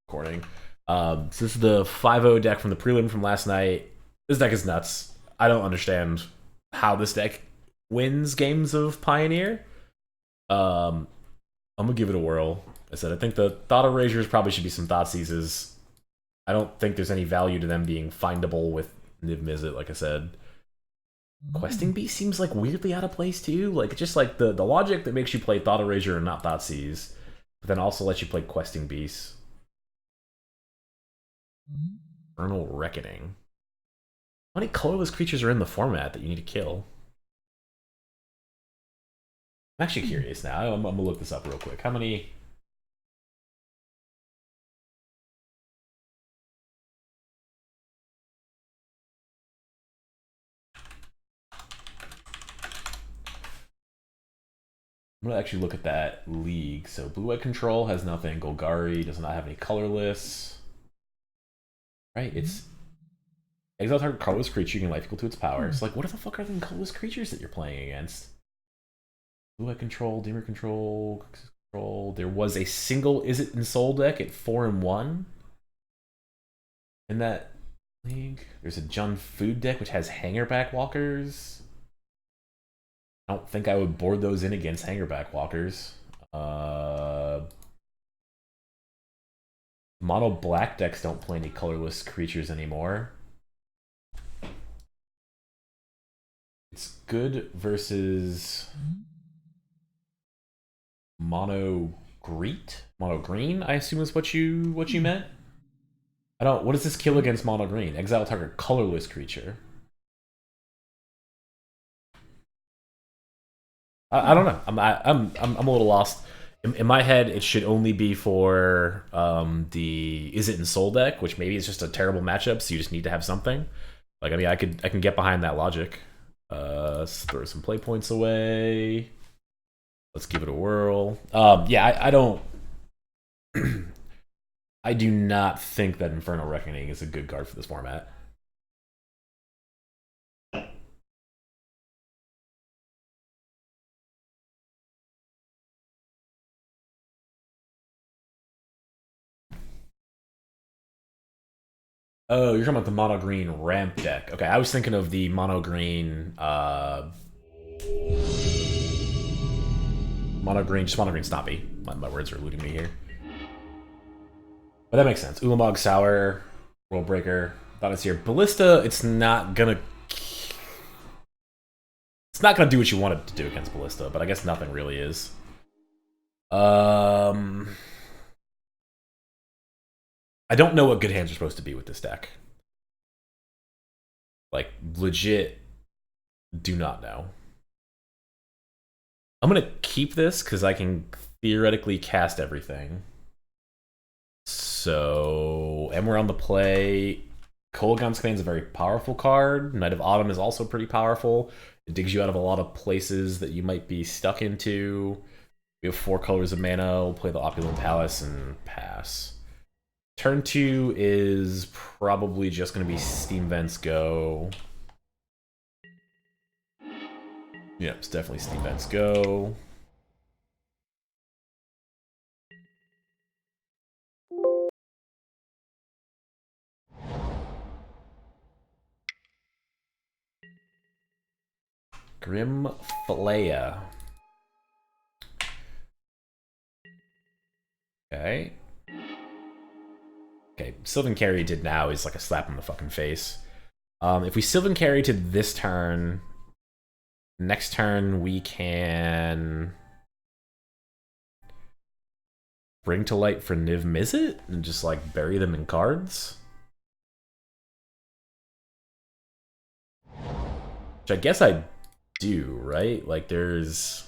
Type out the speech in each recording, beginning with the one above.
recording. So this is the 5-0 deck from the prelim from last night. This deck is nuts. I don't understand how this deck wins games of Pioneer. I'm gonna give it a whirl. I said I think the Thought Erasures probably should be some Thought Seizes. I don't think there's any value to them being findable with Niv-Mizzet, like I said. Questing Beast seems like weirdly out of place too. Like just like the logic that makes you play Thought Erasure and not Thought Seize, but then also lets you play Questing Beast. Eternal Reckoning. How many colorless creatures are in the format that you need to kill? I'm actually curious now. I'm gonna look this up real quick. How many? I'm gonna actually look at that league. So Blue-White Control has nothing. Golgari does not have any colorless. Right? It's exile target colorless creature, you can life equal to its power. So like, what the fuck are the colorless creatures that you're playing against? Blue-White Control, Dimmer Control, Control. There was a single Izzet and Soul deck at 4-1 in that league. There's a Jun Food deck which has Hangerback Walkers. I don't think I would board those in against Hangerback Walkers. Mono black decks don't play any colorless creatures anymore. It's good versus mono green, I assume is what you meant. I don't. What does this kill against mono green? Exile target colorless creature. I don't know. I'm a little lost. In my head, it should only be for the Izzet and Soul deck, which maybe is just a terrible matchup, so you just need to have something. Like, I mean, I can get behind that logic. Let's throw some play points away. Let's give it a whirl. Yeah, I don't. I do not think that Infernal Reckoning is a good card for this format. Oh, you're talking about the mono green ramp deck. Okay, I was thinking of the mono green just mono green Stompy. My words are eluding me here. But that makes sense. Ulamog, Sour, World Breaker. Thought it's here. Ballista, it's not gonna do what you want it to do against Ballista, but I guess nothing really is. I don't know what good hands are supposed to be with this deck. Like, legit, do not know. I'm gonna keep this because I can theoretically cast everything. So, and we're on the play. Kolaghan's Command is a very powerful card. Knight of Autumn is also pretty powerful. It digs you out of a lot of places that you might be stuck into. We have 4 colors of mana. We'll play the Opulent Palace and pass. Turn 2 is probably just going to be Steam Vents Go. Yeah, it's definitely Steam Vents Go. Griselbeard. Okay. Okay, Sylvan Carry did now is like a slap in the fucking face. If we Sylvan Carry to this turn, next turn we can Bring to Light for Niv-Mizzet and just like bury them in cards. Which I guess I do, right? Like there's...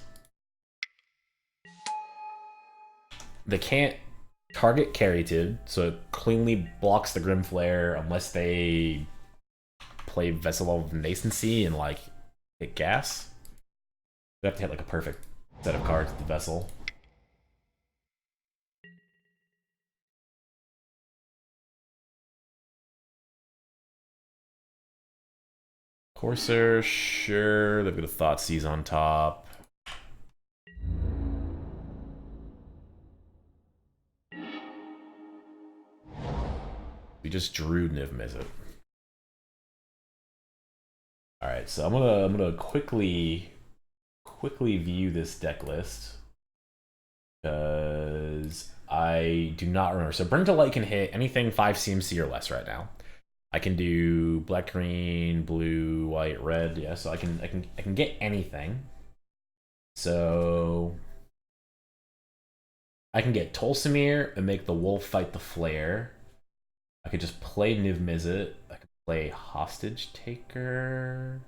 They can't target Caryatid, so it cleanly blocks the Grimflare unless they play Vessel of Nascency and like hit gas. They have to hit like a perfect set of cards with the Vessel. Corsair, sure. They've got a Thoughtseize on top. We just drew Niv-Mizzet. All right, so I'm gonna quickly view this deck list because I do not remember. So Bring to Light can hit anything 5 CMC or less right now. I can do black, green, blue, white, red. Yeah, so I can get anything. So I can get Tolsimir and make the wolf fight the flare. I could just play Niv-Mizzet. I could play Hostage Taker.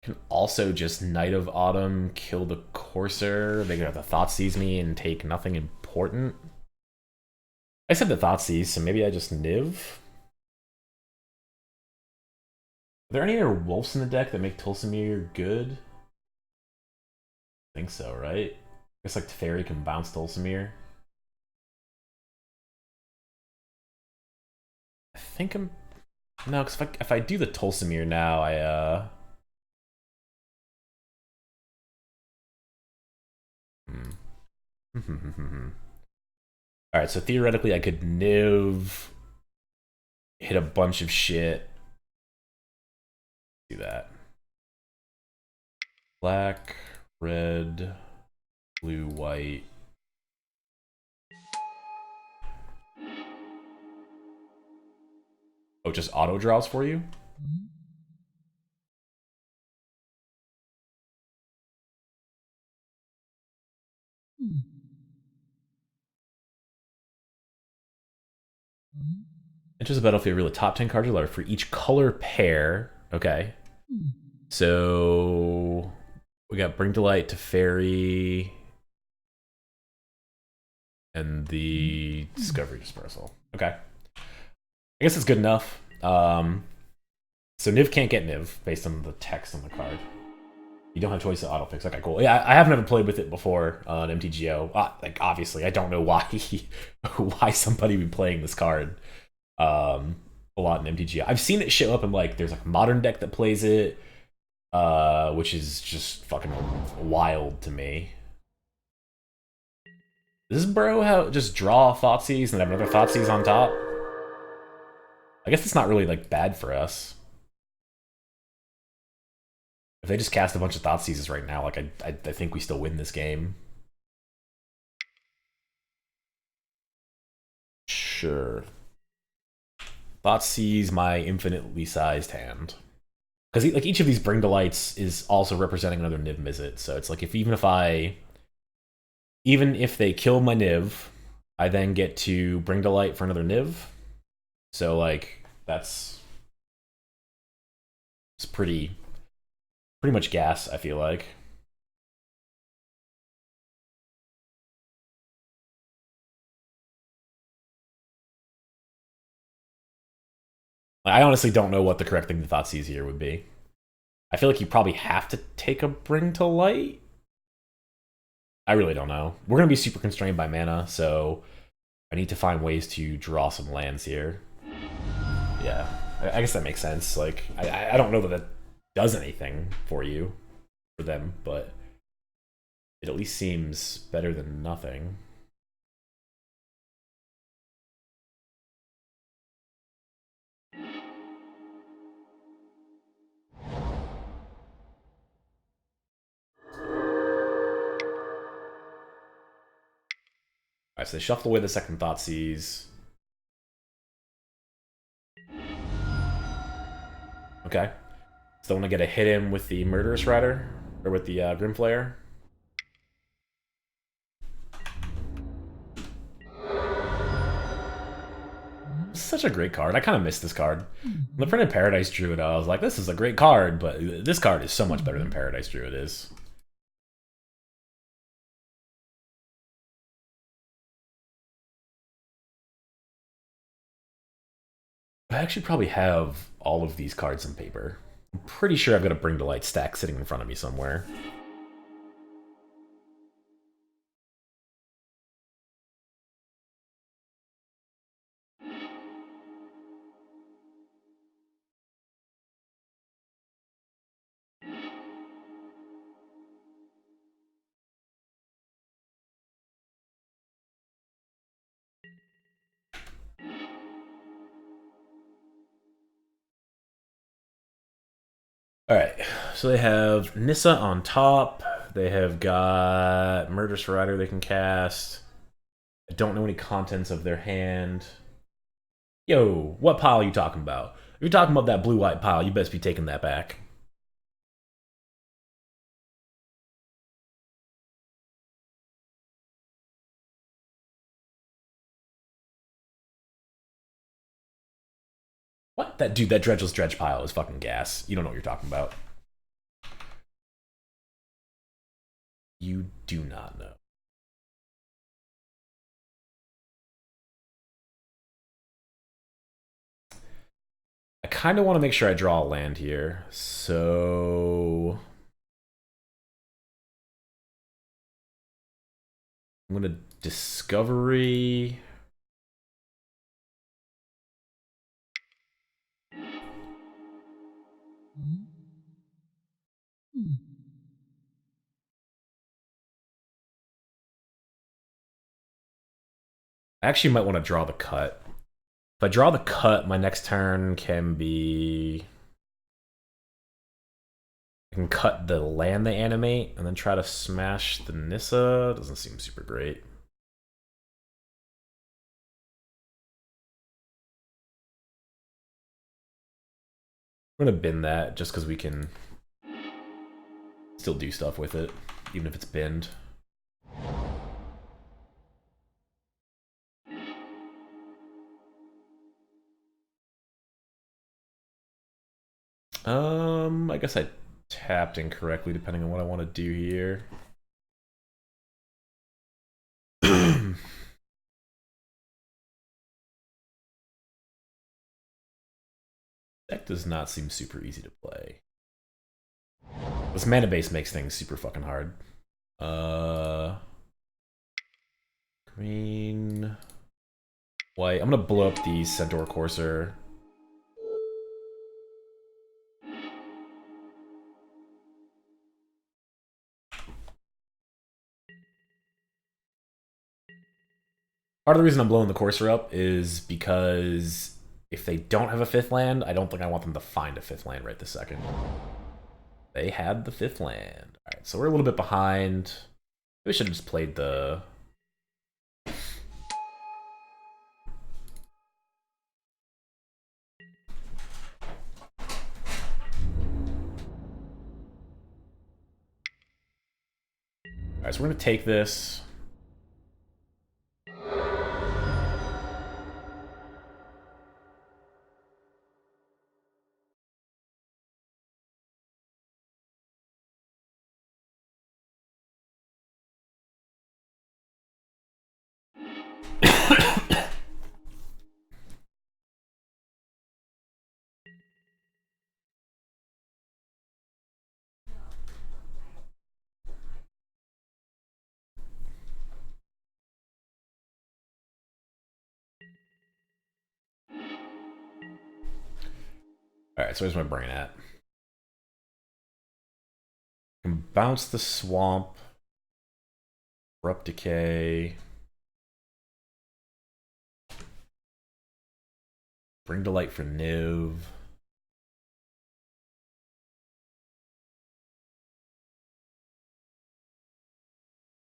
Can also just Knight of Autumn, kill the Courser. They could have the Thoughtseize me and take nothing important. I said the Thoughtseize, so maybe I just Niv. Are there any other wolves in the deck that make Tolsimir good? I think so, right? I guess like Teferi can bounce Tolsimir. I think I'm... No, because if I do the Tolsimir now, I... Alright, so theoretically I could Niv, hit a bunch of shit. Do that. Black, red, blue, white. Oh, just auto draws for you? Enters the battlefield, reveal the top 10 cards of life for each color pair. Okay. So we got Bring to Light, Teferi, and the Discovery Dispersal. Okay. I guess it's good enough. So Niv can't get Niv based on the text on the card. You don't have choice of auto fix. Okay, cool. Yeah, I have never played with it before on MTGO. Like obviously, I don't know why why somebody would be playing this card a lot in MTGO. I've seen it show up in like there's like a modern deck that plays it, which is just fucking wild to me. Does this bro how just draw Thoughtseize and have another Thoughtseize on top? I guess it's not really like bad for us. If they just cast a bunch of Thoughtseizes right now, like I think we still win this game. Sure. Thoughtseize my infinitely sized hand. Because like each of these Bring to Lights is also representing another Niv-Mizzet. So it's like even if they kill my Niv, I then get to Bring to Light for another Niv. So like it's pretty much gas, I feel like. I honestly don't know what the correct thing to Thoughtseize here would be. I feel like you probably have to take a Bring to Light. I really don't know. We're going to be super constrained by mana, so I need to find ways to draw some lands here. Yeah, I guess that makes sense. Like, I don't know that that does anything for them, but it at least seems better than nothing. Alright, so they shuffle away the second Thoughtseize. Okay. Still want to get a hit in with the Murderous Rider? Or with the Grimflayer? This is such a great card. I kind of missed this card. When the Printed Paradise Druid, I was like, this is a great card, but this card is so much better than Paradise Druid is. I actually probably have all of these cards on paper. I'm pretty sure I've got a Bring to Light stack sitting in front of me somewhere. Alright, so they have Nissa on top. They have got Murderous Rider they can cast. I don't know any contents of their hand. Yo, what pile are you talking about? If you're talking about that blue-white pile, you best be taking that back. What? That dude, that Dredgeless Dredge pile is fucking gas. You don't know what you're talking about. You do not know. I kind of want to make sure I draw a land here. So I'm going to Discovery. I actually might want to draw the cut. If I draw the cut, my next turn can be... I can cut the land they animate and then try to smash the Nissa. Doesn't seem super great. I'm going to bin that just because we can still do stuff with it, even if it's binned. I guess I tapped incorrectly depending on what I want to do here. Deck does not seem super easy to play. This mana base makes things super fucking hard. Green, white. I'm gonna blow up the Centaur Courser. Part of the reason I'm blowing the Courser up is because if they don't have a 5th land, I don't think I want them to find a 5th land right this second. They had the 5th land. Alright, so we're a little bit behind. We should have just played the... Alright, so we're gonna take this. Alright, so where's my brain at? I can bounce the Swamp. Abrupt Decay. Bring to Light for Niv.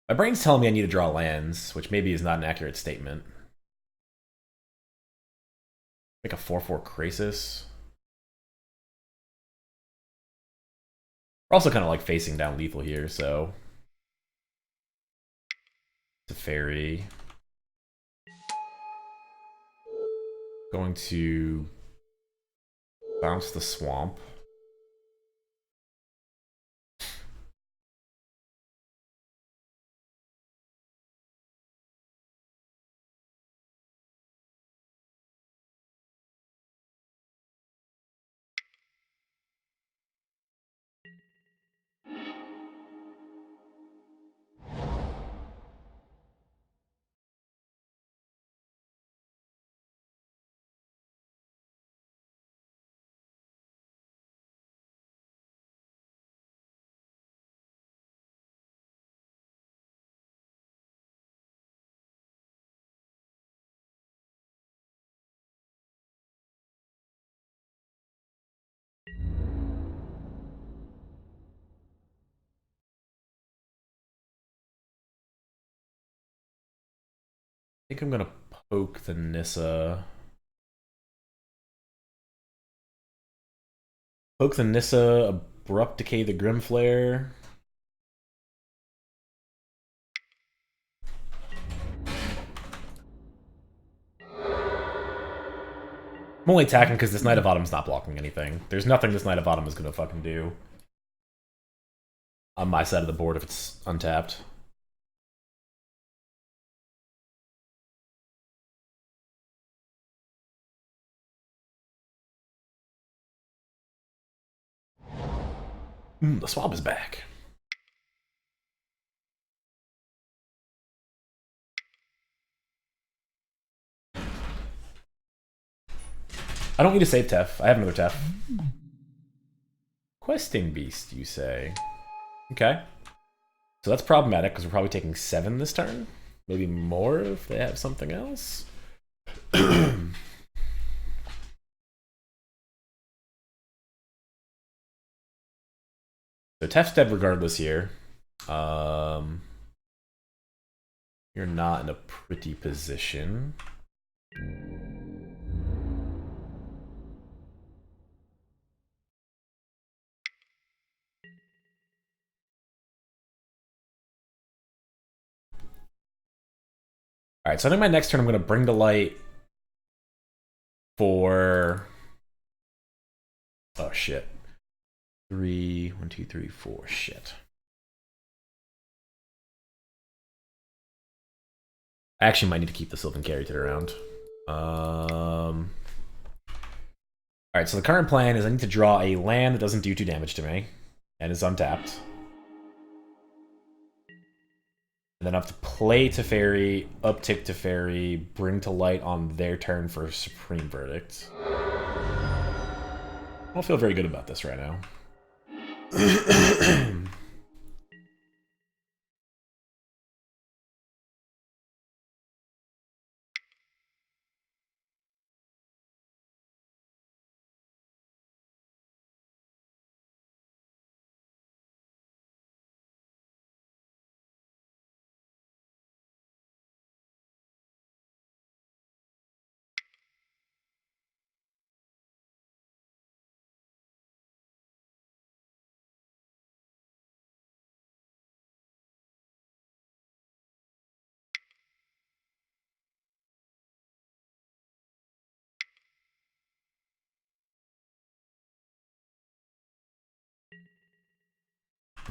My brain's telling me I need to draw lands, which maybe is not an accurate statement. Like a 4/4 Krasis. We're also kind of like facing down lethal here, so... It's a fairy. Going to bounce the Swamp. think I'm gonna poke the Nissa. Poke the Nissa, Abrupt Decay the Grimflare. I'm only attacking because this Knight of Autumn's not blocking anything. There's nothing this Knight of Autumn is gonna fucking do on my side of the board if it's untapped. The swab is back. I don't need to save Tef. I have another Tef. Questing Beast, you say? Okay. So that's problematic because we're probably taking 7 this turn. Maybe more if they have something else. So Tef's dead regardless here. You're not in a pretty position. Alright, so I think my next turn I'm going to bring to light for... Oh, shit. 3, 1, 2, 3, 4, shit. I actually might need to keep the Sylvan Caryatid around. Alright, so the current plan is I need to draw a land that doesn't do 2 damage to me, and is untapped. And then I have to play Teferi, uptick Teferi, bring to light on their turn for Supreme Verdict. I don't feel very good about this right now.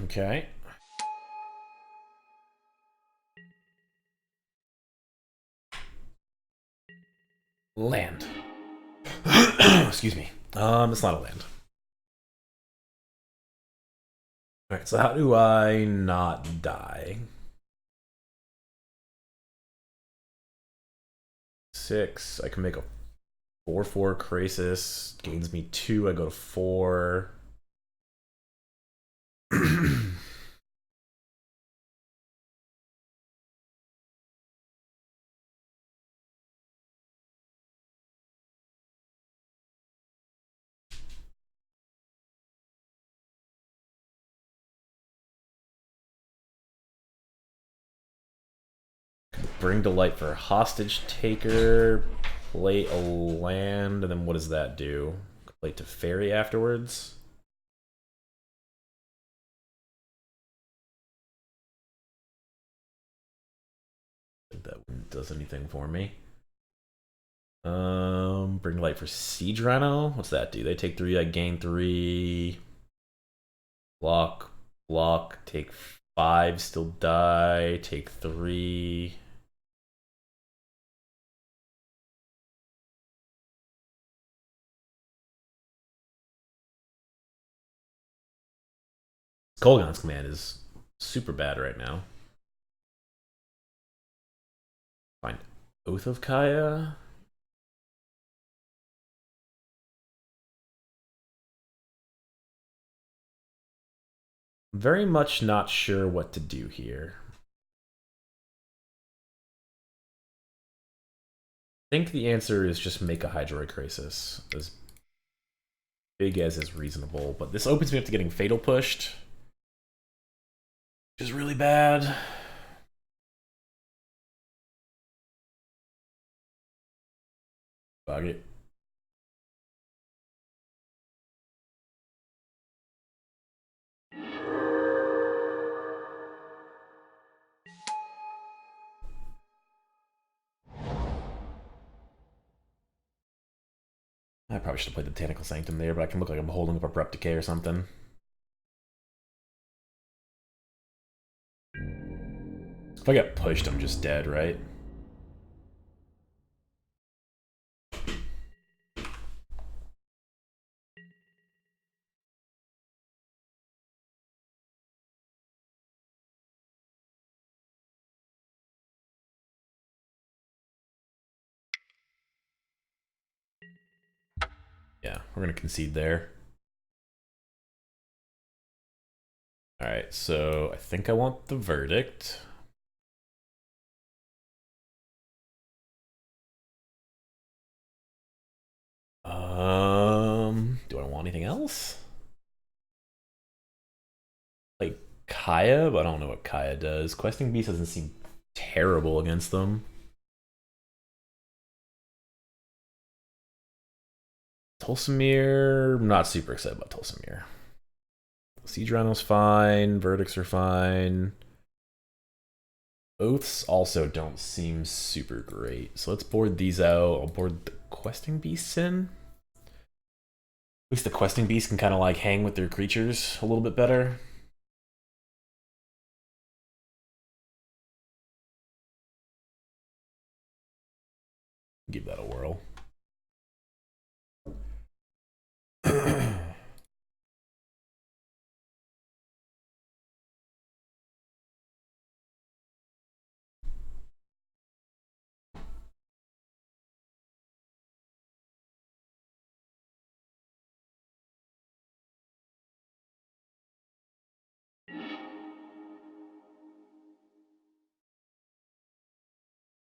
Okay. Land. Excuse me. It's not a land. Alright, so how do I not die? 6. I can make a 4/4 Krasis. Gains me 2. I go to 4. Bring to light for Hostage Taker. Play a land, and then what does that do? Play Teferi afterwards. I think that does anything for me. Bring light for Siege Rhino. What's that do? They take 3, I gain 3. Block, block, take 5, still die, take 3. Kolaghan's command is super bad right now. Find Oath of Kaya. I'm very much not sure what to do here. I think the answer is just make a Hydroid Krasis. As big as is reasonable. But this opens me up to getting Fatal Pushed, which is really bad. Fuck it. I probably should have played the Botanical Sanctum there, but I can look like I'm holding up a Abrupt Decay or something. If I get pushed, I'm just dead, right? Yeah, we're gonna concede there. Alright, so I think I want the Verdict. Do I want anything else? Like Kaya, but I don't know what Kaya does. Questing Beast doesn't seem terrible against them. Tulsamir, I'm not super excited about Tulsamir. Siege Rhino's fine, Verdicts are fine. Oaths also don't seem super great. So let's board these out. I'll board the Questing Beasts in. At least the Questing Beasts can kind of like hang with their creatures a little bit better. Give that a whirl.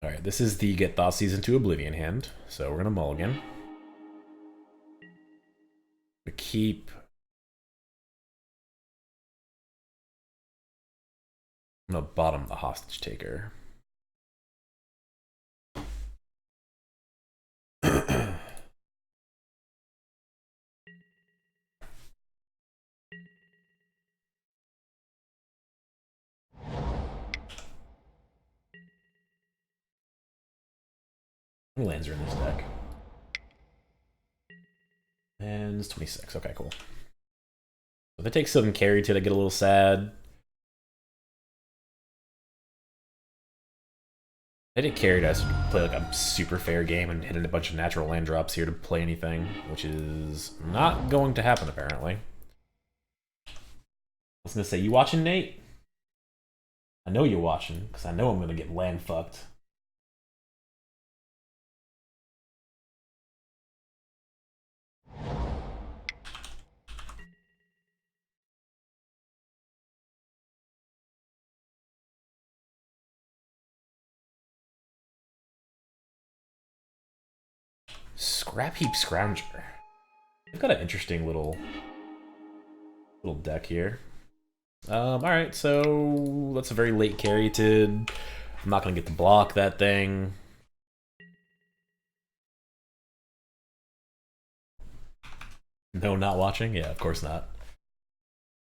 Alright, this is the Get Thoughtseize into Oblivion hand, so we're gonna mulligan. We keep... I'm gonna bottom the Hostage Taker. Lands are in this deck. And it's 26. Okay, cool. So if it takes some carry to get a little sad. I did carry to play like a super fair game and hit a bunch of natural land drops here to play anything, which is not going to happen apparently. I was gonna say, you watching, Nate? I know you're watching, because I know I'm gonna get land fucked. Scrap Heap Scrounger. They've got an interesting little deck here. Alright, so that's a very late carry to... I'm not gonna get to block that thing. No, not watching? Yeah, of course not.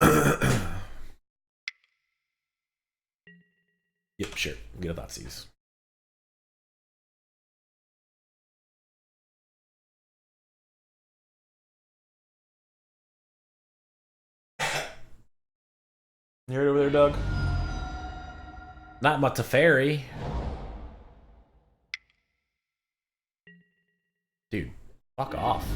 Yep, sure. We'll get a Thoughtseize. You right over there, Doug? Not much to fairy. Dude, fuck off.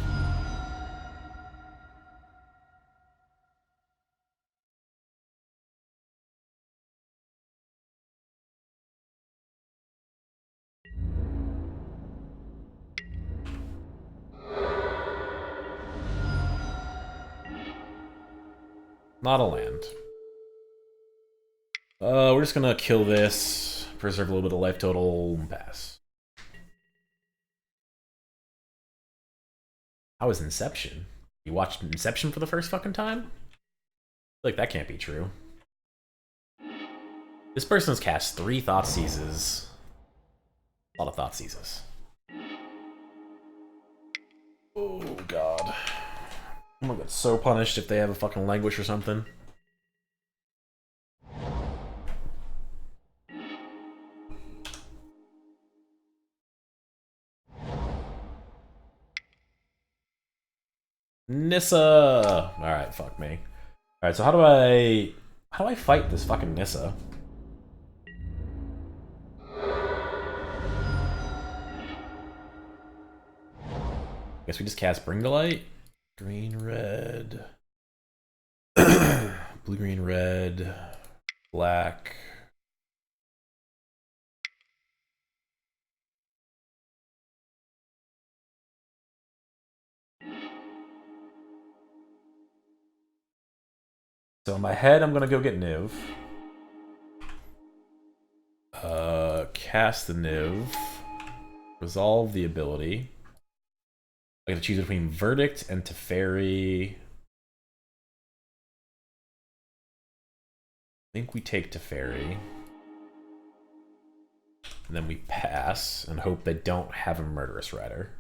Not a land. We're just gonna kill this, preserve a little bit of life total, and pass. How was Inception? You watched Inception for the first fucking time? Like, that can't be true. This person's cast 3 Thoughtseizes. A lot of Thoughtseizes. Oh god. I'm gonna get so punished if they have a fucking languish or something. Nissa! Alright, fuck me. Alright, so how do I fight this fucking Nissa? Guess we just cast Bring to Light. Green, red. Blue, green, red. Black. So in my head, I'm gonna go get Niv. Cast the Niv. Resolve the ability. I gotta choose between Verdict and Teferi. I think we take Teferi. And then we pass and hope they don't have a Murderous Rider.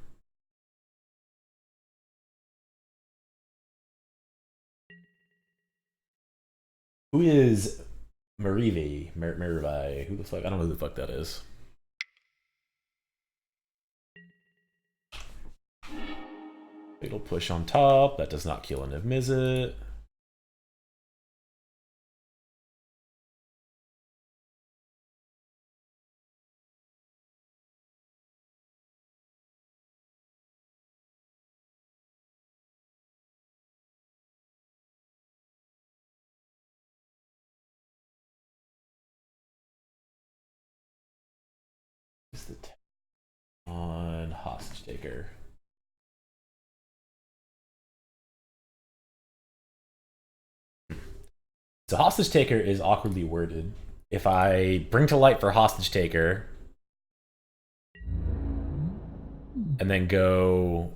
Who is Marivi? Marivi? Who the fuck? I don't know who the fuck that is. Fatal Push on top. That does not kill a Niv-Mizzet. Is the on Hostage Taker? So Hostage Taker is awkwardly worded. If I bring to light for Hostage Taker and then go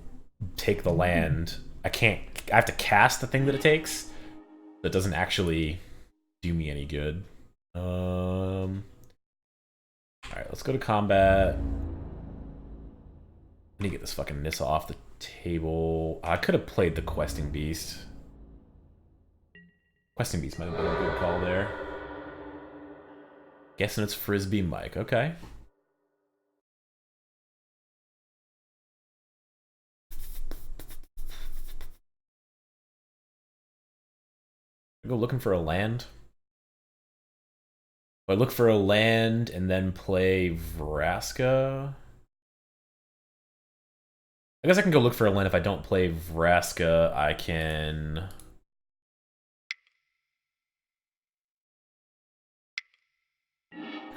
take the land, I have to cast the thing that it takes. That doesn't actually do me any good. Alright, let's go to combat. I need to get this fucking Nissa off the table. I could have played the Questing Beast. Questing Beast might have been a good call there. Guessing it's Frisbee Mike. Okay. I go looking for a land. I look for a land and then play Vraska. I guess I can go look for a land. If I don't play Vraska, I can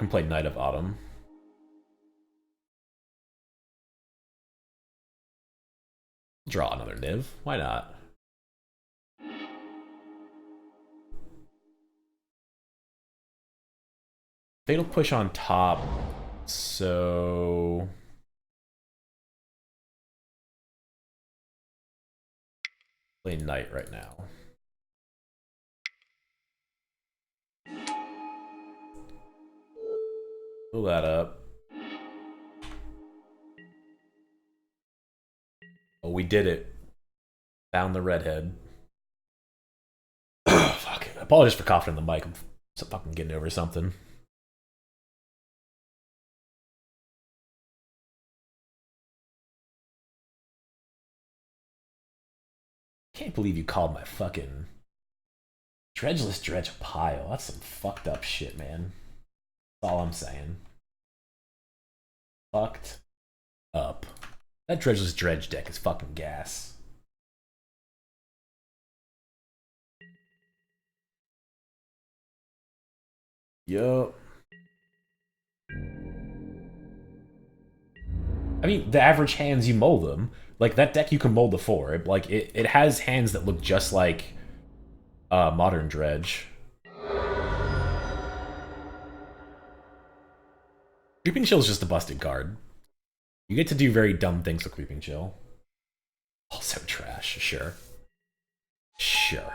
play Knight of Autumn. Draw another Niv. Why not? Fatal Push on top, so play Knight right now. Pull that up. Oh, we did it. Found the redhead. Fuck. Apologies for coughing in the mic. I'm fucking getting over something. Can't believe you called my fucking Dredgeless Dredge a pile. That's some fucked up shit, man. That's all I'm saying. Fucked up. That Dredgeless Dredge deck is fucking gas. Yup. I mean, the average hands, you mold them. Like, that deck you can mold the four. It has hands that look just like Modern Dredge. Creeping Chill is just a busted card. You get to do very dumb things with Creeping Chill. Also trash, sure. Sure.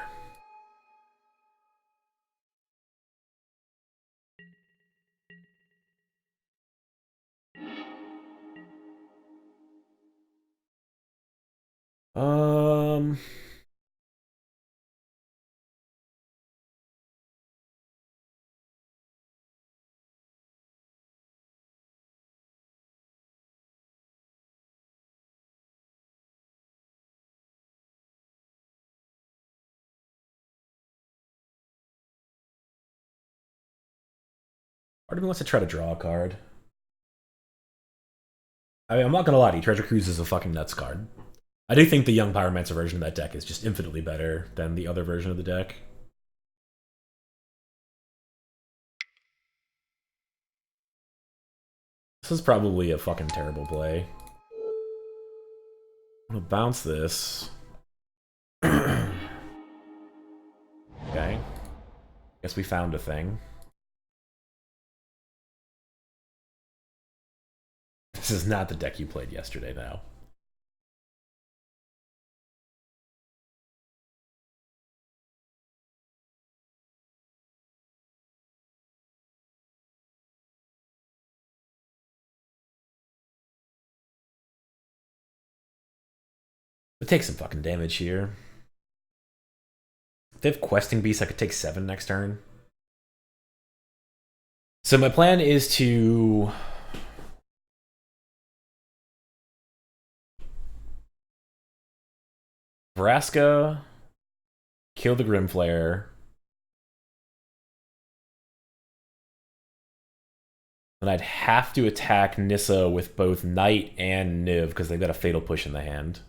Part of me wants to try to draw a card. I mean, I'm not gonna lie to you, Treasure Cruise is a fucking nuts card. I do think the Young Pyromancer version of that deck is just infinitely better than the other version of the deck. This is probably a fucking terrible play. I'm gonna bounce this. Okay. Guess we found a thing. This is not the deck you played yesterday, now. It takes some fucking damage here. If they have Questing Beast, I could take 7 next turn. So my plan is to... Vraska, kill the Grimflayer. And I'd have to attack Nissa with both Knight and Niv, because they've got a Fatal Push in the hand.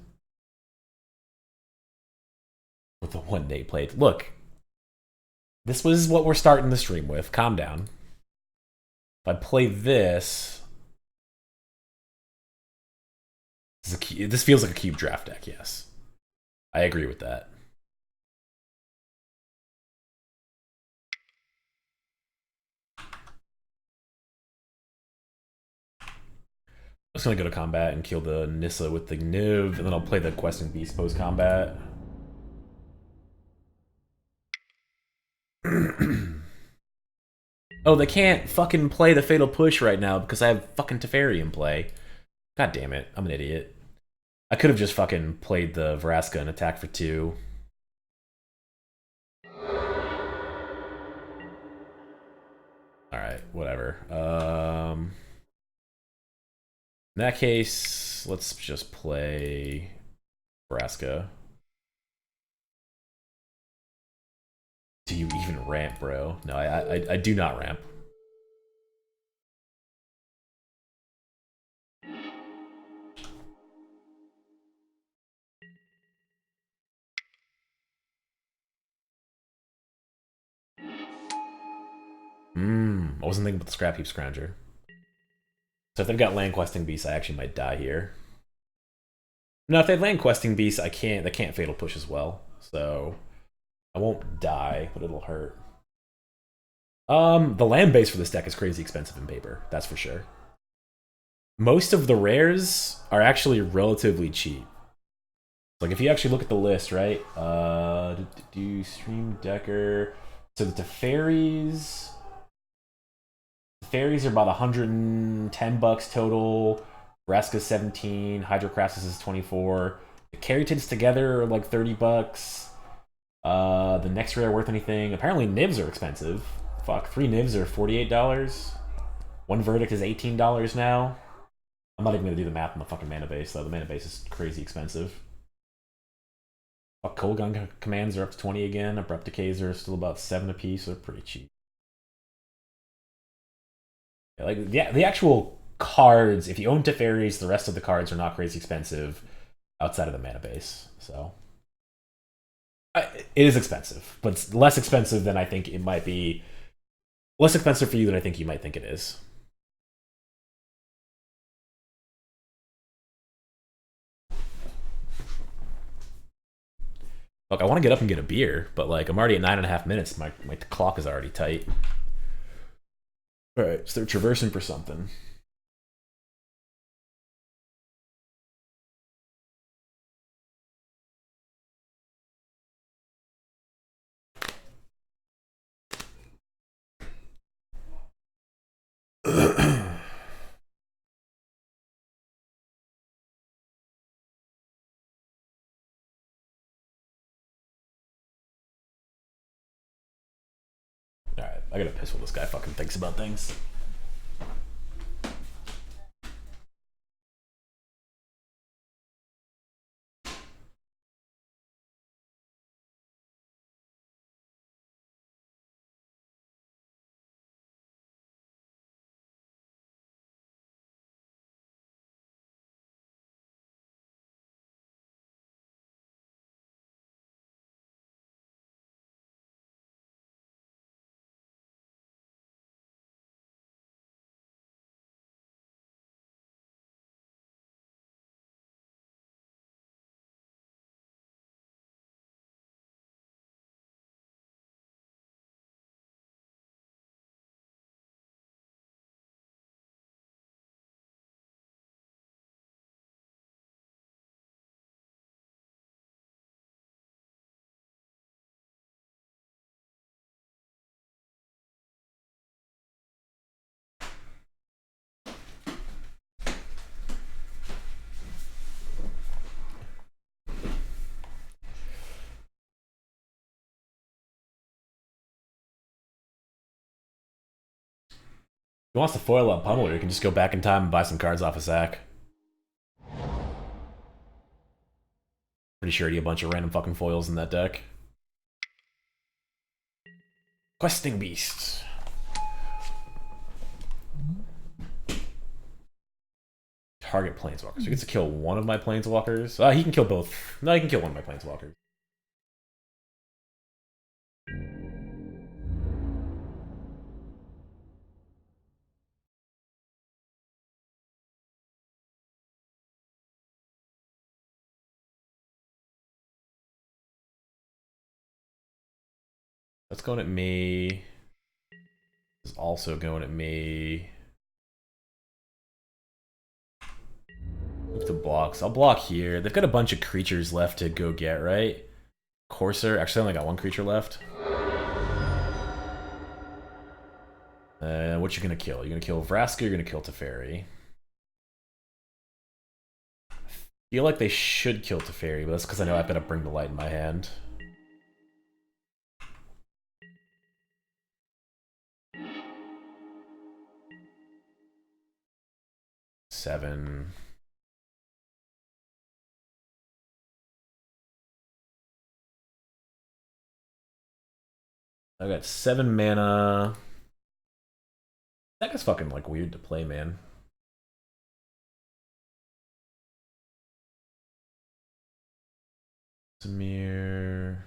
With the one they played. Look, this was what we're starting the stream with. Calm down. If I play this... This feels like a cube draft deck, yes. I agree with that. I'm just gonna go to combat and kill the Nissa with the Niv, and then I'll play the Questing Beast post-combat. Oh, they can't fucking play the Fatal Push right now because I have fucking Teferi in play. God damn it, I'm an idiot. I could have just fucking played the Vraska and attack for 2. Alright, whatever. In that case, let's just play Vraska. Do you even ramp, bro? No, I do not ramp. I wasn't thinking about the Scrap Heap Scrounger. So if they've got Land Questing Beast, I actually might die here. No, if they have Land Questing Beast, they can't Fatal Push as well. So I won't die, but it'll hurt. The land base for this deck is crazy expensive in paper, that's for sure. Most of the rares are actually relatively cheap. Like if you actually look at the list, right? Stream Decker. So the Teferis are about 110 bucks total. Vraska's 17. Hydrocrassus is 24. The Caryatids together are like 30 bucks. The next rare worth anything. Apparently Nivs are expensive. Fuck, 3 Nivs are $48. 1 Verdict is $18 now. I'm not even gonna do the math on the fucking mana base, though. The mana base is crazy expensive. Fuck, Cold Gun commands are up to 20 again. Abrupt Decays are still about 7 apiece, so they're pretty cheap. Like, yeah, the actual cards, if you own Teferis, the rest of the cards are not crazy expensive outside of the mana base, so... It is expensive, but it's less expensive than I think it might be. Less expensive for you than I think you might think it is. Look, I want to get up and get a beer, but like I'm already at 9.5 minutes. My clock is already tight. Alright, so they're traversing for something. Alright, I gotta piss what this guy fucking thinks about things. he wants to foil up Pummeler, he can just go back in time and buy some cards off of Zach. Pretty sure he had a bunch of random fucking foils in that deck. Questing Beasts. Target Planeswalkers. So he gets to kill one of my Planeswalkers. He can kill both. No, he can kill one of my Planeswalkers. That's going at me. This is also going at me. Move to blocks. I'll block here. They've got a bunch of creatures left to go get, right? Courser. Actually, I only got one creature left. What you gonna kill? You're gonna kill Vraska, you're gonna kill Teferi. I feel like they should kill Teferi, but that's because I know I've got to bring the light in my hand. Seven. I got 7 mana. That guy's fucking like weird to play, man. Samir.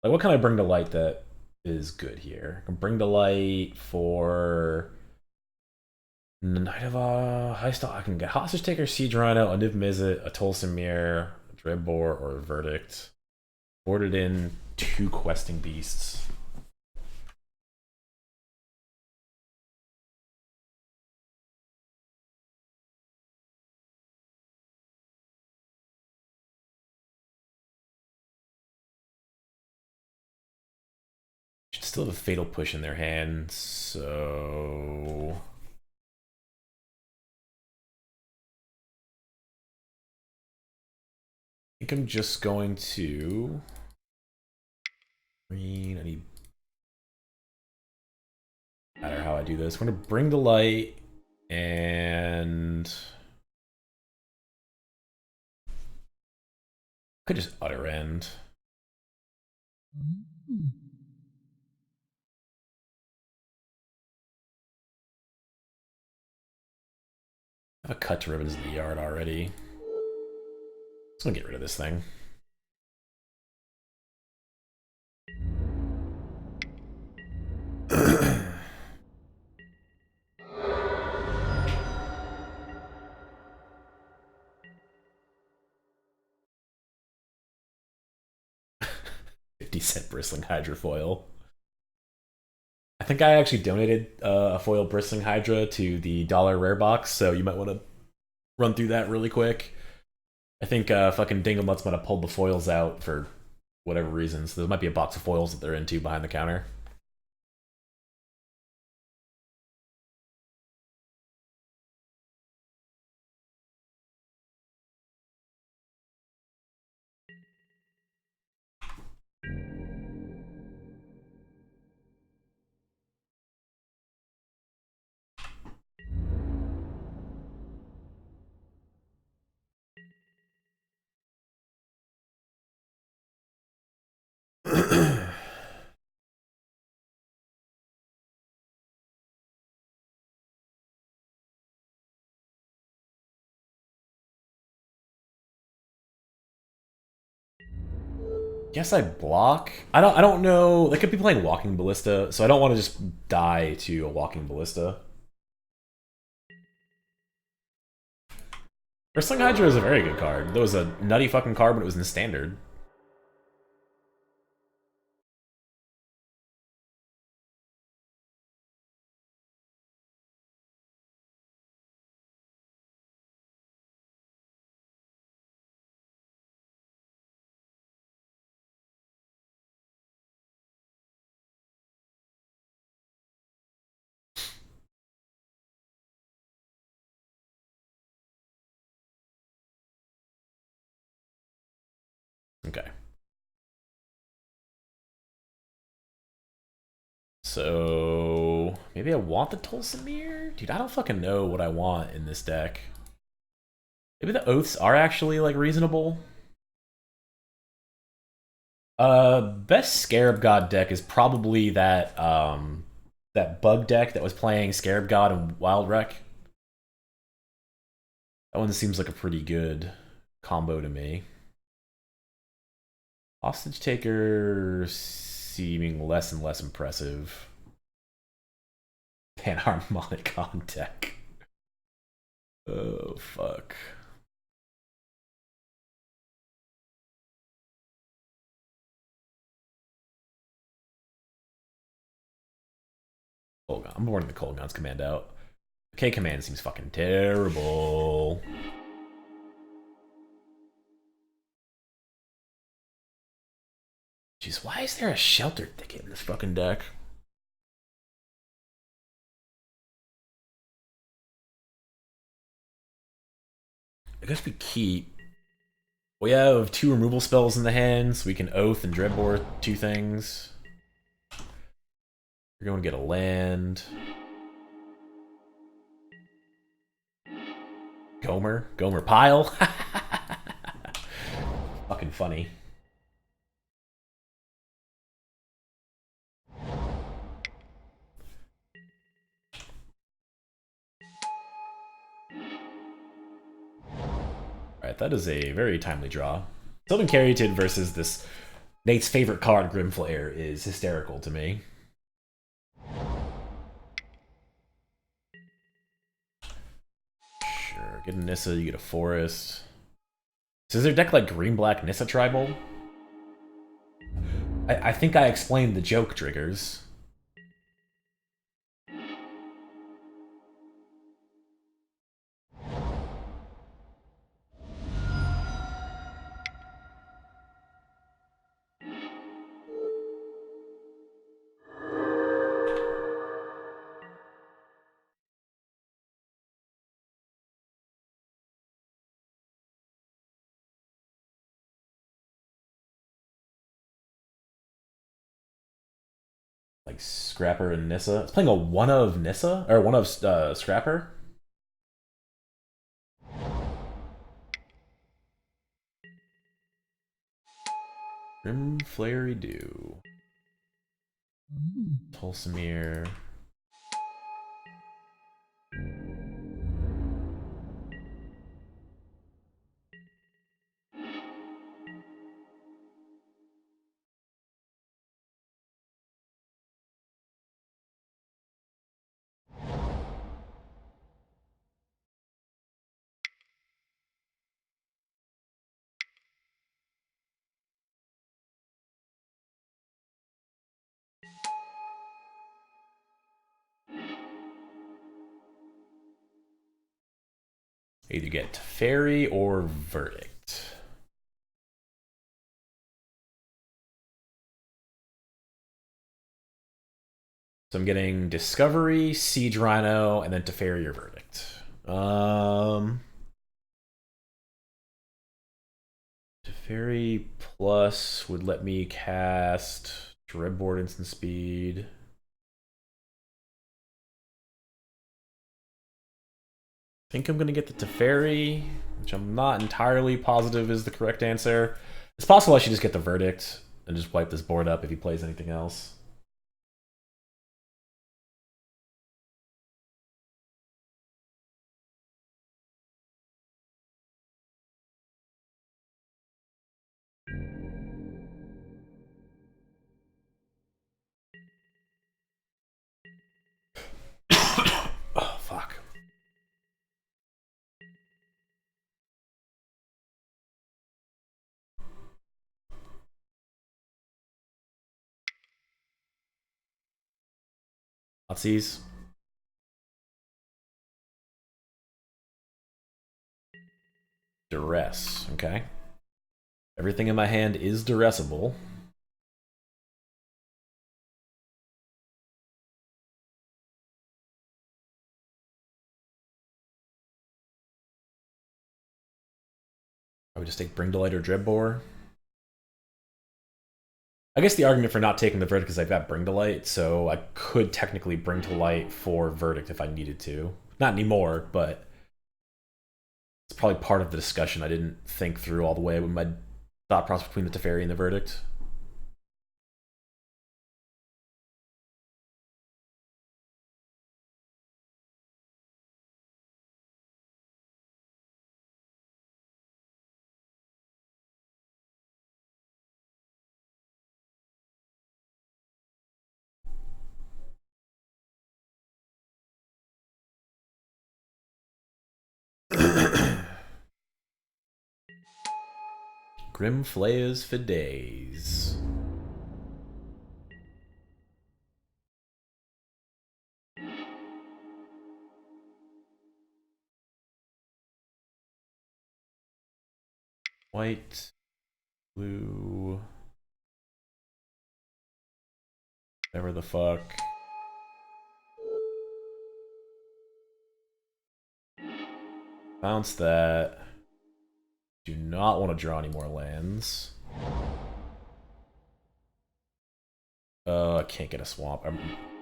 Like, what can I bring to light that is good here? I can bring to light for Knight of Highstall. I can get Hostage Taker, Siege Rhino, a Niv-Mizzet, a Tolsimir, a Dreadbore, or a Verdict. Boarded in 2 Questing Beasts. Should still have a Fatal Push in their hand, so I think I'm just going to green. I need. No matter how I do this, I'm gonna bring the light and could just utter end. I have a cut to ribbons in the yard already. Just gonna get rid of this thing. $50 Bristling Hydra foil. I think I actually donated a foil Bristling Hydra to the $1 rare box, so you might want to run through that really quick. I think fucking Dinglenuts might have pulled the foils out for whatever reasons. There might be a box of foils that they're into behind the counter. Guess I block. I don't know. They could be playing Walking Ballista, so I don't want to just die to a Walking Ballista. Bristling Hydra is a very good card. That was a nutty fucking card, but it was in standard. Okay. So know. Maybe I want the Tolsimir? Dude, I don't fucking know what I want in this deck. Maybe the Oaths are actually, like, reasonable. Best Scarab God deck is probably that, that bug deck that was playing Scarab God and Wild Wreck. That one seems like a pretty good combo to me. Hostage Taker seeming less and less impressive. Panharmonicon deck. Oh, fuck. Colgun. I'm boarding the Colgun's command out. K command seems fucking terrible. Jeez, why is there a Shelter Thicket in this fucking deck? I guess we keep. We have 2 removal spells in the hand, so we can Oath and Dreadbore 2 things. We're going to get a land. Gomer Pile. Fucking funny. Alright, that is a very timely draw. Sylvan Caryatid versus this Nate's favorite card, Grimflayer, is hysterical to me. Sure, get a Nissa, you get a Forest. So is their deck like green-black Nissa Tribal? I think I explained the joke triggers. Like Scrapper and Nissa. It's playing a one of Nissa? Or one of Scrapper? Grimflayer do. Tolsimir. Either get Fairy or Verdict. So I'm getting Discovery, Siege Rhino, and then Teferi or Verdict. Teferi plus would let me cast Dreadboard instant speed. I think I'm gonna get the Teferi, which I'm not entirely positive is the correct answer. It's possible I should just get the Verdict and just wipe this board up if he plays anything else. Oh, fuck. Nazis. Duress, okay. Everything in my hand is duressable. I would just take Bring to Light or Dreadbore. I guess the argument for not taking the verdict is I've got Bring to Light, so I could technically Bring to Light for verdict if I needed to. Not anymore, but it's probably part of the discussion I didn't think through all the way with my thought process between the Teferi and the verdict. Grim Flayers for days. White, blue, whatever the fuck. Bounce that. Do not want to draw any more lands. I can't get a swamp.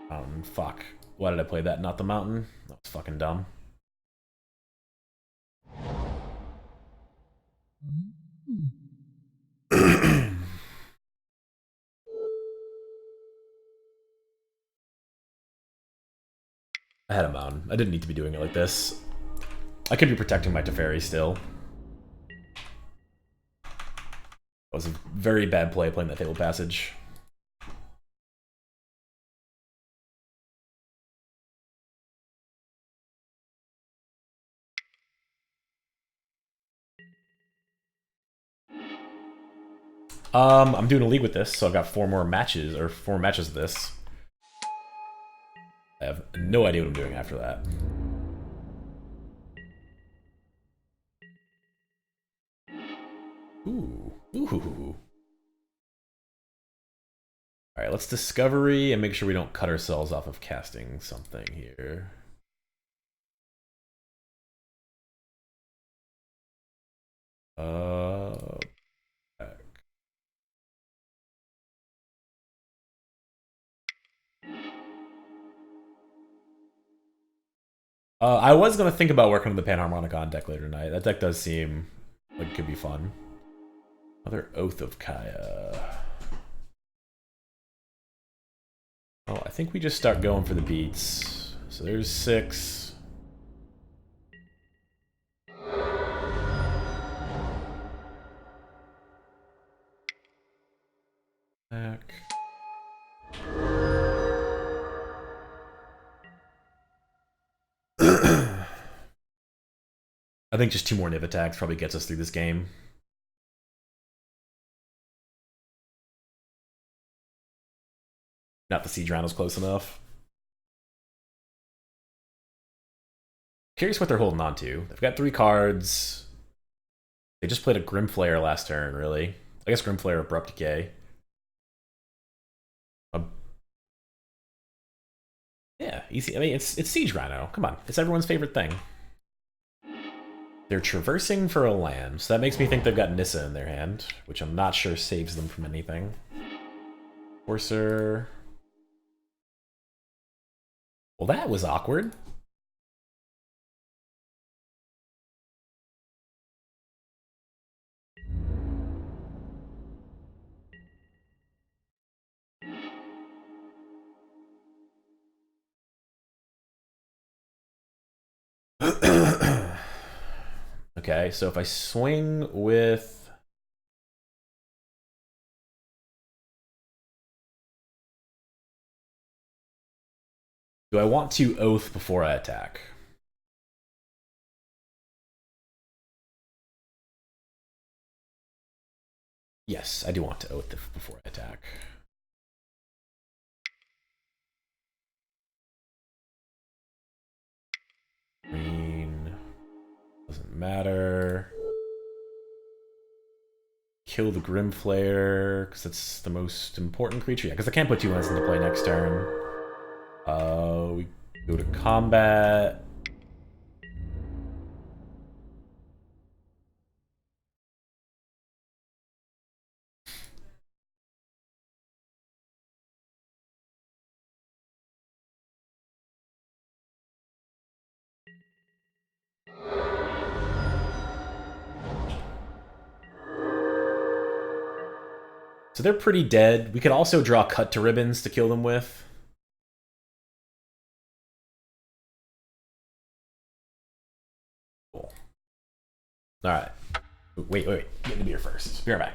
Mountain. Fuck. Why did I play that? Not the mountain? That was fucking dumb. I had a mountain. I didn't need to be doing it like this. I could be protecting my Teferi still. It was a very bad play playing that Fabled Passage. I'm doing a league with this, so I've got 4 more matches, or 4 matches of this. I have no idea what I'm doing after that. Ooh. Ooh. Alright, let's Discovery and make sure we don't cut ourselves off of casting something here. I was going to think about working on the Panharmonicon deck later tonight. That deck does seem like it could be fun. Another Oath of Kaya. Oh, I think we just start going for the beats. So there's 6. Back. I think just 2 more Niv attacks probably gets us through this game. Not the Siege round was close enough. Curious what they're holding on to. They've got 3 cards. They just played a Grimflayer last turn, really. I guess Grimflayer Abrupt Decay. Yeah, easy. I mean, it's Siege Rhino. Come on, it's everyone's favorite thing. They're traversing for a land, so that makes me think they've got Nissa in their hand, which I'm not sure saves them from anything. Forcer. Well, that was awkward. Okay, so if I swing with... Do I want to Oath before I attack? Yes, I do want to Oath before I attack. Green. Doesn't matter. Kill the Grimflayer, because that's the most important creature. Yeah, because I can't put 2 lands into play next turn. We go to combat. So they're pretty dead. We could also draw cut to ribbons to kill them with. Cool. Alright. Wait. Get the beer first. Be right back.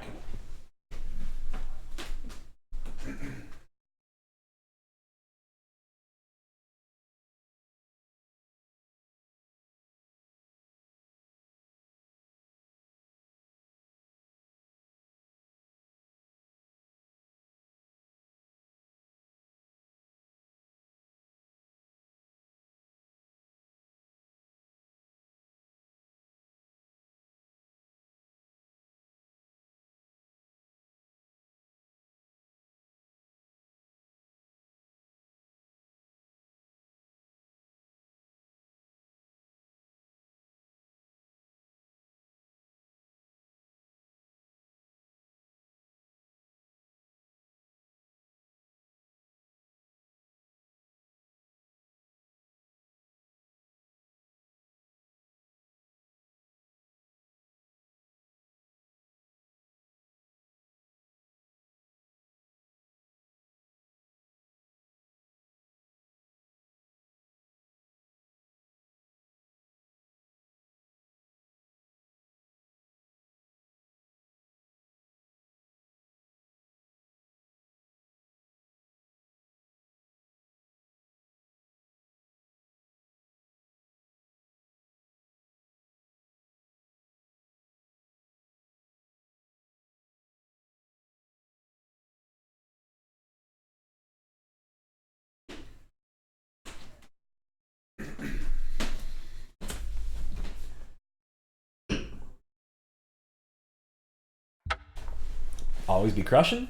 Always be crushing?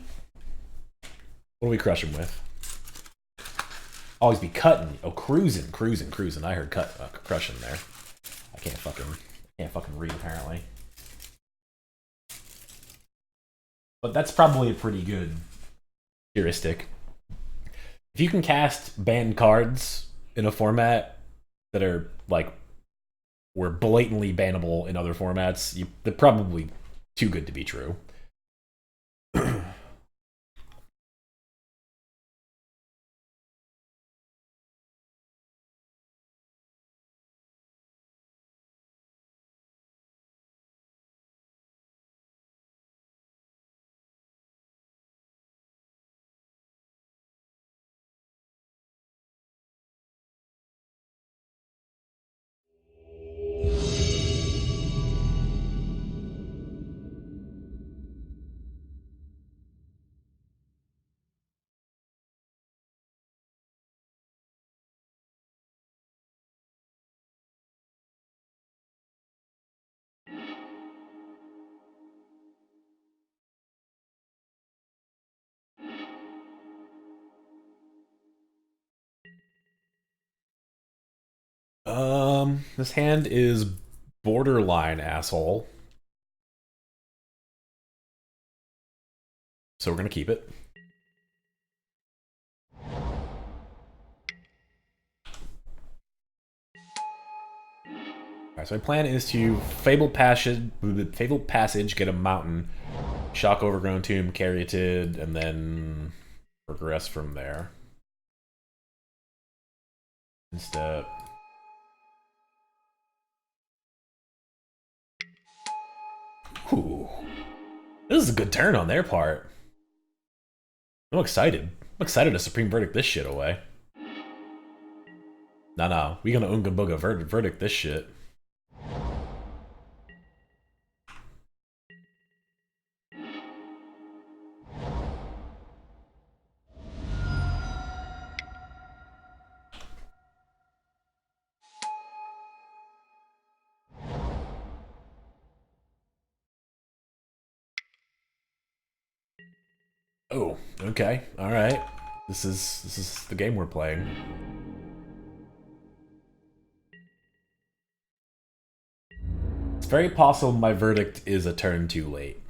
What do we crush him with? Always be cutting. Oh, cruising. I heard crushing there. I can't fucking read apparently. But that's probably a pretty good heuristic. If you can cast banned cards in a format that are like were blatantly bannable in other formats, they're probably too good to be true. This hand is borderline asshole. So we're gonna keep it. Alright, so my plan is to Fabled Passage, get a mountain, Shock Overgrown Tomb, Caryatid, and then progress from there. Step. Ooh. This is a good turn on their part. I'm excited. I'm excited to Supreme Verdict this shit away. Nah. We gonna Unga Booga verdict this shit. Oh, okay. Alright. This is the game we're playing. It's very possible my verdict is a turn too late.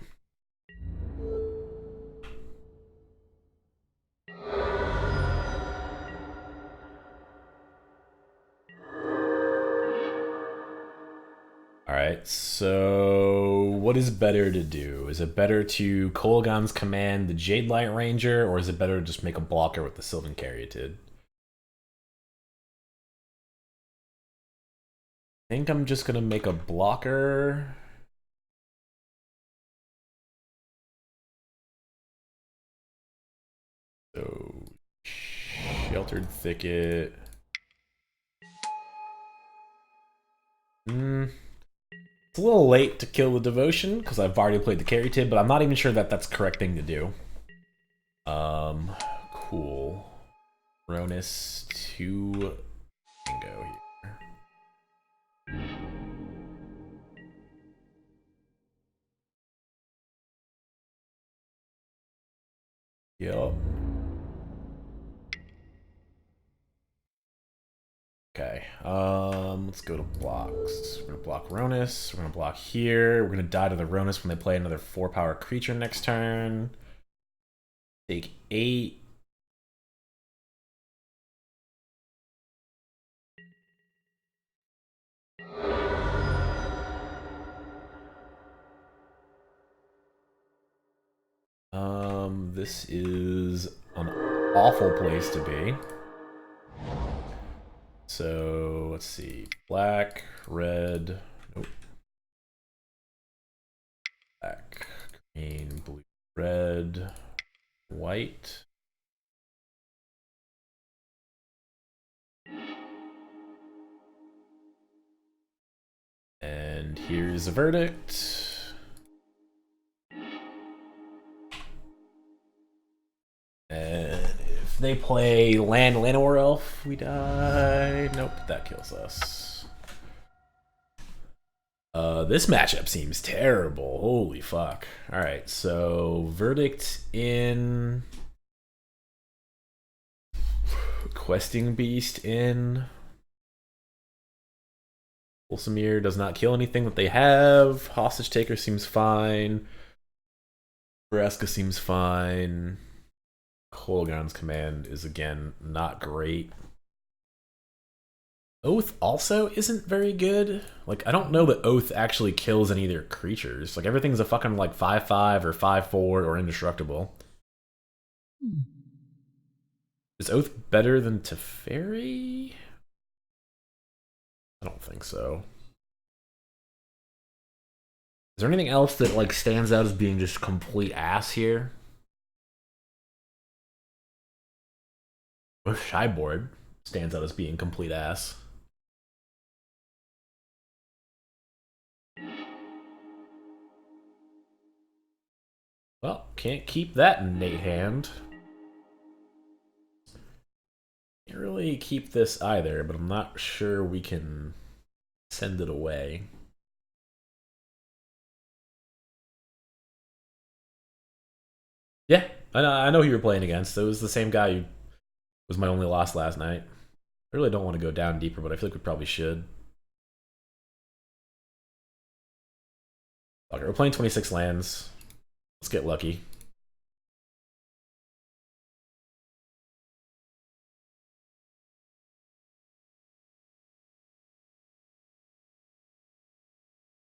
Alright, so what is better to do? Is it better to Kolaghan's Command the Jade Light Ranger, or is it better to just make a blocker with the Sylvan Caryatid? I think I'm just gonna make a blocker. So, Sheltered Thicket. It's a little late to kill the Devotion, because I've already played the Caryatid, but I'm not even sure that that's the correct thing to do. Cool. Ronus 2 Bingo here. Yup. Okay, let's go to blocks. We're gonna block Ronus, we're gonna block here, we're gonna die to the Ronus when they play another 4-power creature next turn. Take 8. This is an awful place to be. So, let's see. Black, red, nope. Black, green, blue, red, white. And here's a verdict. And if they play Llanowar Elf, we die. Nope, that kills us. This matchup seems terrible. Holy fuck. Alright, so verdict in. Questing Beast in. Ulsamir does not kill anything that they have. Hostage Taker seems fine. Vraska seems fine. Kolaghan's Command is, again, not great. Oath also isn't very good. Like, I don't know that Oath actually kills any of their creatures. Like, everything's a fucking, like, 5/5 or 5/4 or indestructible. Is Oath better than Teferi? I don't think so. Is there anything else that, like, stands out as being just complete ass here? Or Sideboard stands out as being complete ass. Well, can't keep that innate hand. Can't really keep this either, but I'm not sure we can send it away. Yeah, I know who you're playing against. It was the same guy who was my only loss last night. I really don't want to go down deeper, but I feel like we probably should. Okay, we're playing 26 lands. Let's get lucky.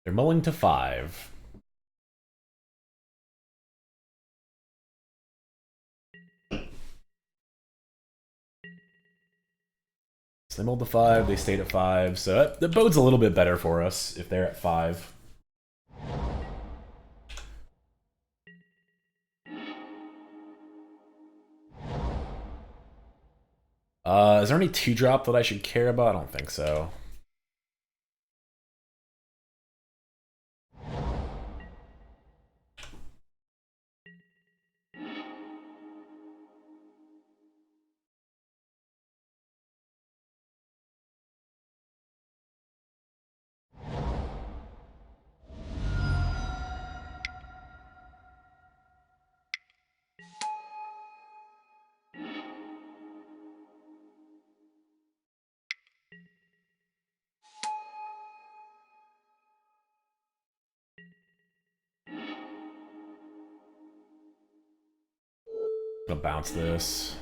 They're mulling to 5. So they mulled to 5, they stayed at 5, so that bodes a little bit better for us if they're at 5. Is there any 2-drop that I should care about? I don't think so. I'm gonna bounce this.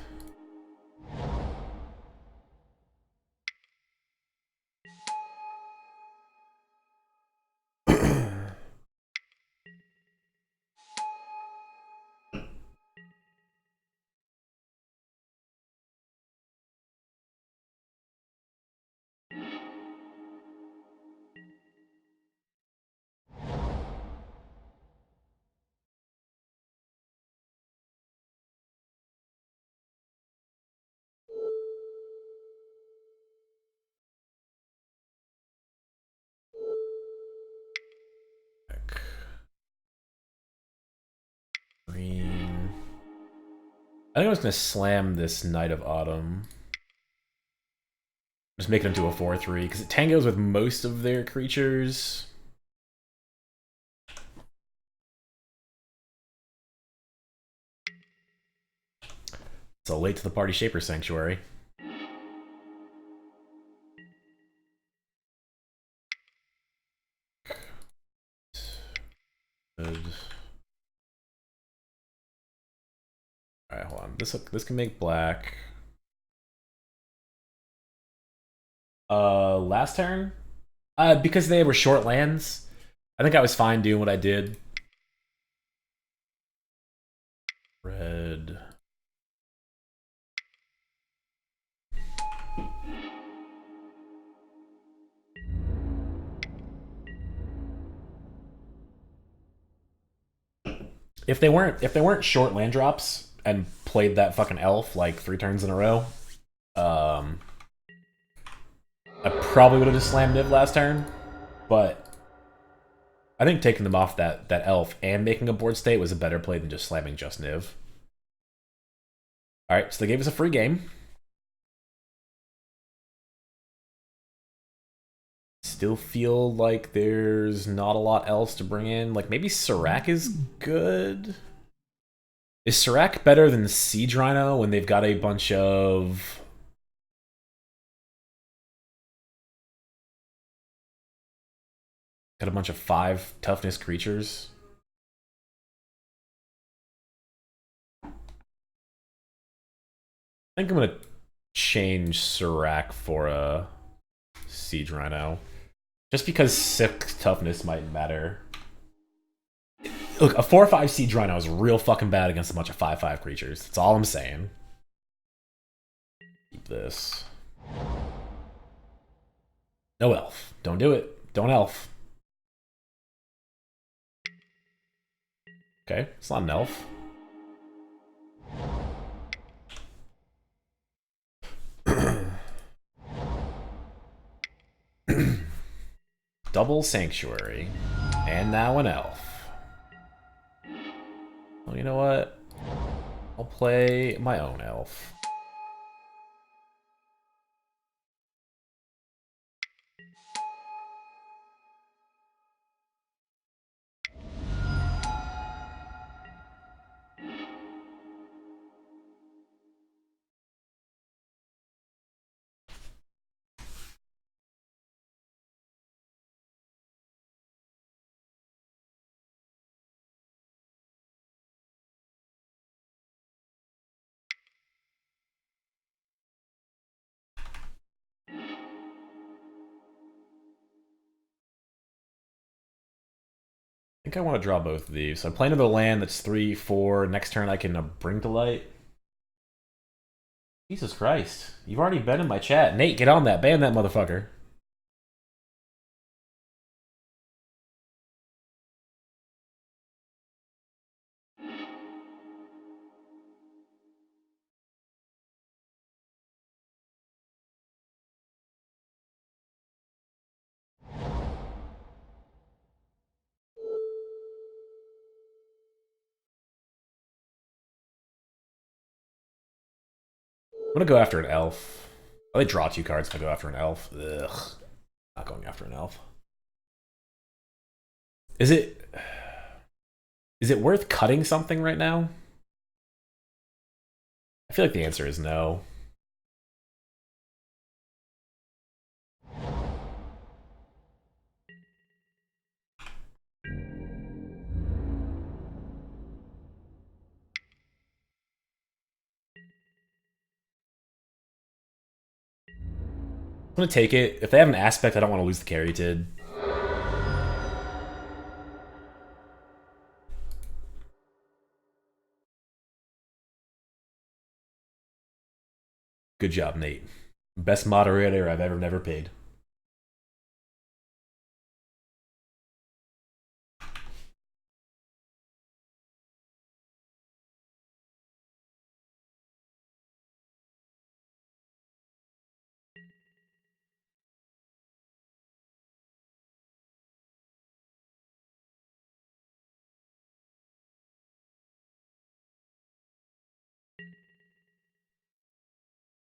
I think I was gonna slam this Knight of Autumn. Just make it into a 4/3 because it tangos with most of their creatures. So late to the party, Shaper Sanctuary. Good. All right, hold on. This can make black. Last turn, because they were short lands, I think I was fine doing what I did. Red. If they weren't short land drops and played that fucking elf like 3 turns in a row, I probably would have just slammed Niv last turn. But I think taking them off that elf and making a board state was a better play than just slamming just Niv. All right, so they gave us a free game. Still feel like there's not a lot else to bring in. Like maybe Serac is good. Is Serac better than Siege Rhino when they've got a bunch of... Got a bunch of 5 toughness creatures? I think I'm gonna change Serac for a Siege Rhino. Just because 6 toughness might matter. Look, a 4/5 Siege Rhino is real fucking bad against a bunch of 5/5 creatures. That's all I'm saying. Keep this. No elf. Don't do it. Don't elf. Okay, it's not an elf. Double Sanctuary. And now an elf. Well, you know what? I'll play my own elf. I think I want to draw both of these. So I'm playing another land that's 3/4. Next turn I can bring to light. Jesus Christ. You've already been in my chat. Nate, get on that. Ban that motherfucker. I'm gonna go after an elf. Oh, they draw 2 cards if I go after an elf. Ugh. Not going after an elf. Is it worth cutting something right now? I feel like the answer is no. I'm gonna take it. If they have an aspect, I don't want to lose the Caryatid. Good job, Nate. Best moderator I've ever never paid.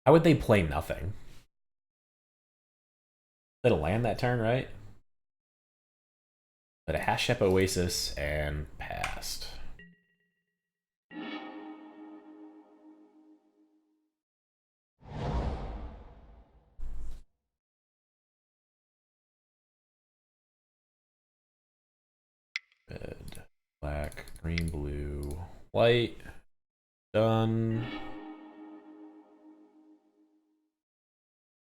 How would they play nothing? Let a land that turn, right? Let a Hashep Oasis and passed. Red, black, green, blue, white. Done.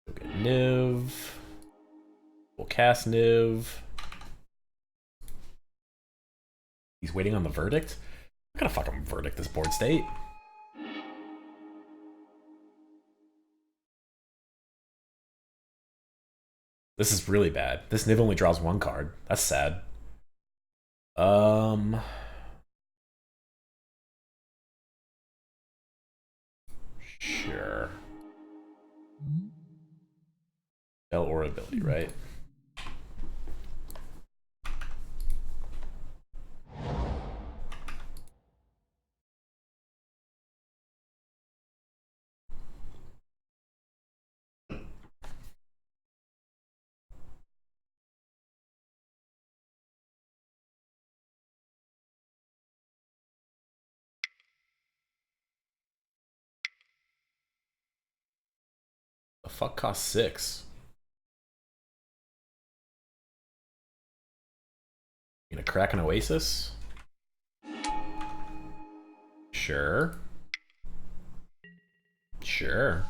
We'll get Niv. We'll cast Niv. He's waiting on the verdict? I'm gonna fucking verdict this board state. This is really bad. This Niv only draws one card. That's sad. Sure. Spell or ability, right? The fuck costs 6? You gonna crack an Oasis? Sure. Sure.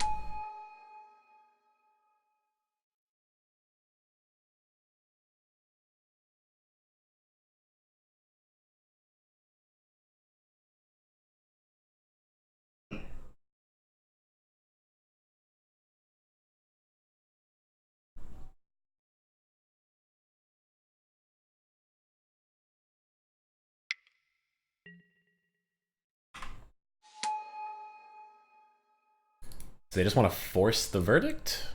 So they just want to force the verdict?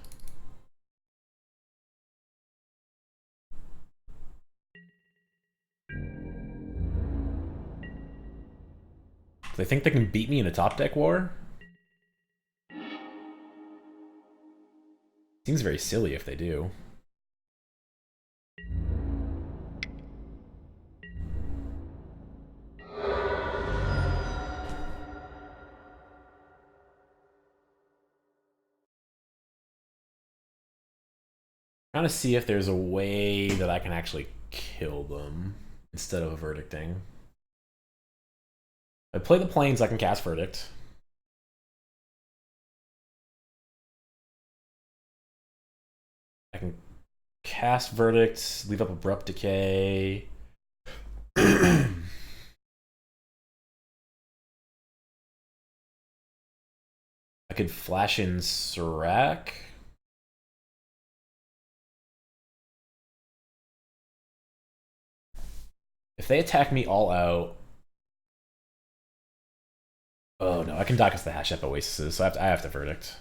They think they can beat me in a top deck war? Seems very silly if they do. Trying to see if there's a way that I can actually kill them instead of a verdicting. If I play the planes, I can cast verdict. I can cast verdict, leave up abrupt decay. I could flash in Serac. If they attack me all out... Oh no, I can dock us the Hashep Oasis, so I have to verdict.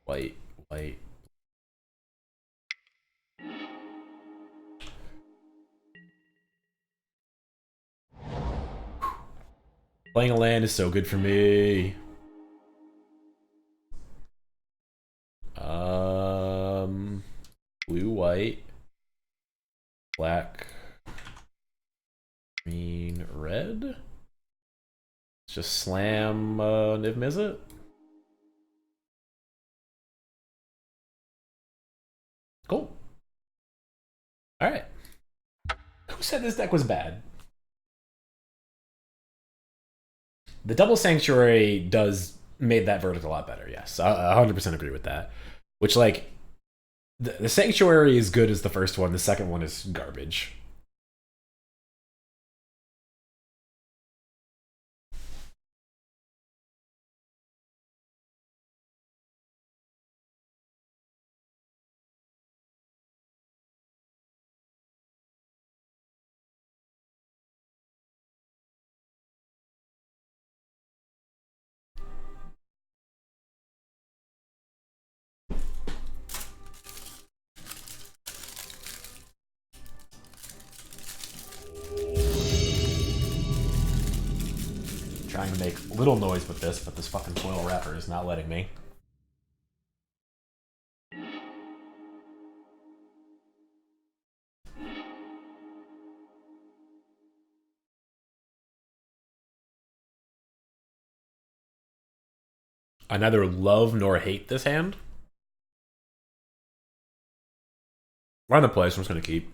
White, white. Playing a land is so good for me. Blue, white, black, green, red. Let's just slam Niv-Mizzet. Cool. All right. Who said this deck was bad? The double sanctuary made that verdict a lot better. Yes, I 100% agree with that. Which, like, the sanctuary is good as the first one. The second one is garbage. to make little noise with this, but this fucking foil wrapper is not letting me. I neither love nor hate this hand. Run the place, I'm just going to keep.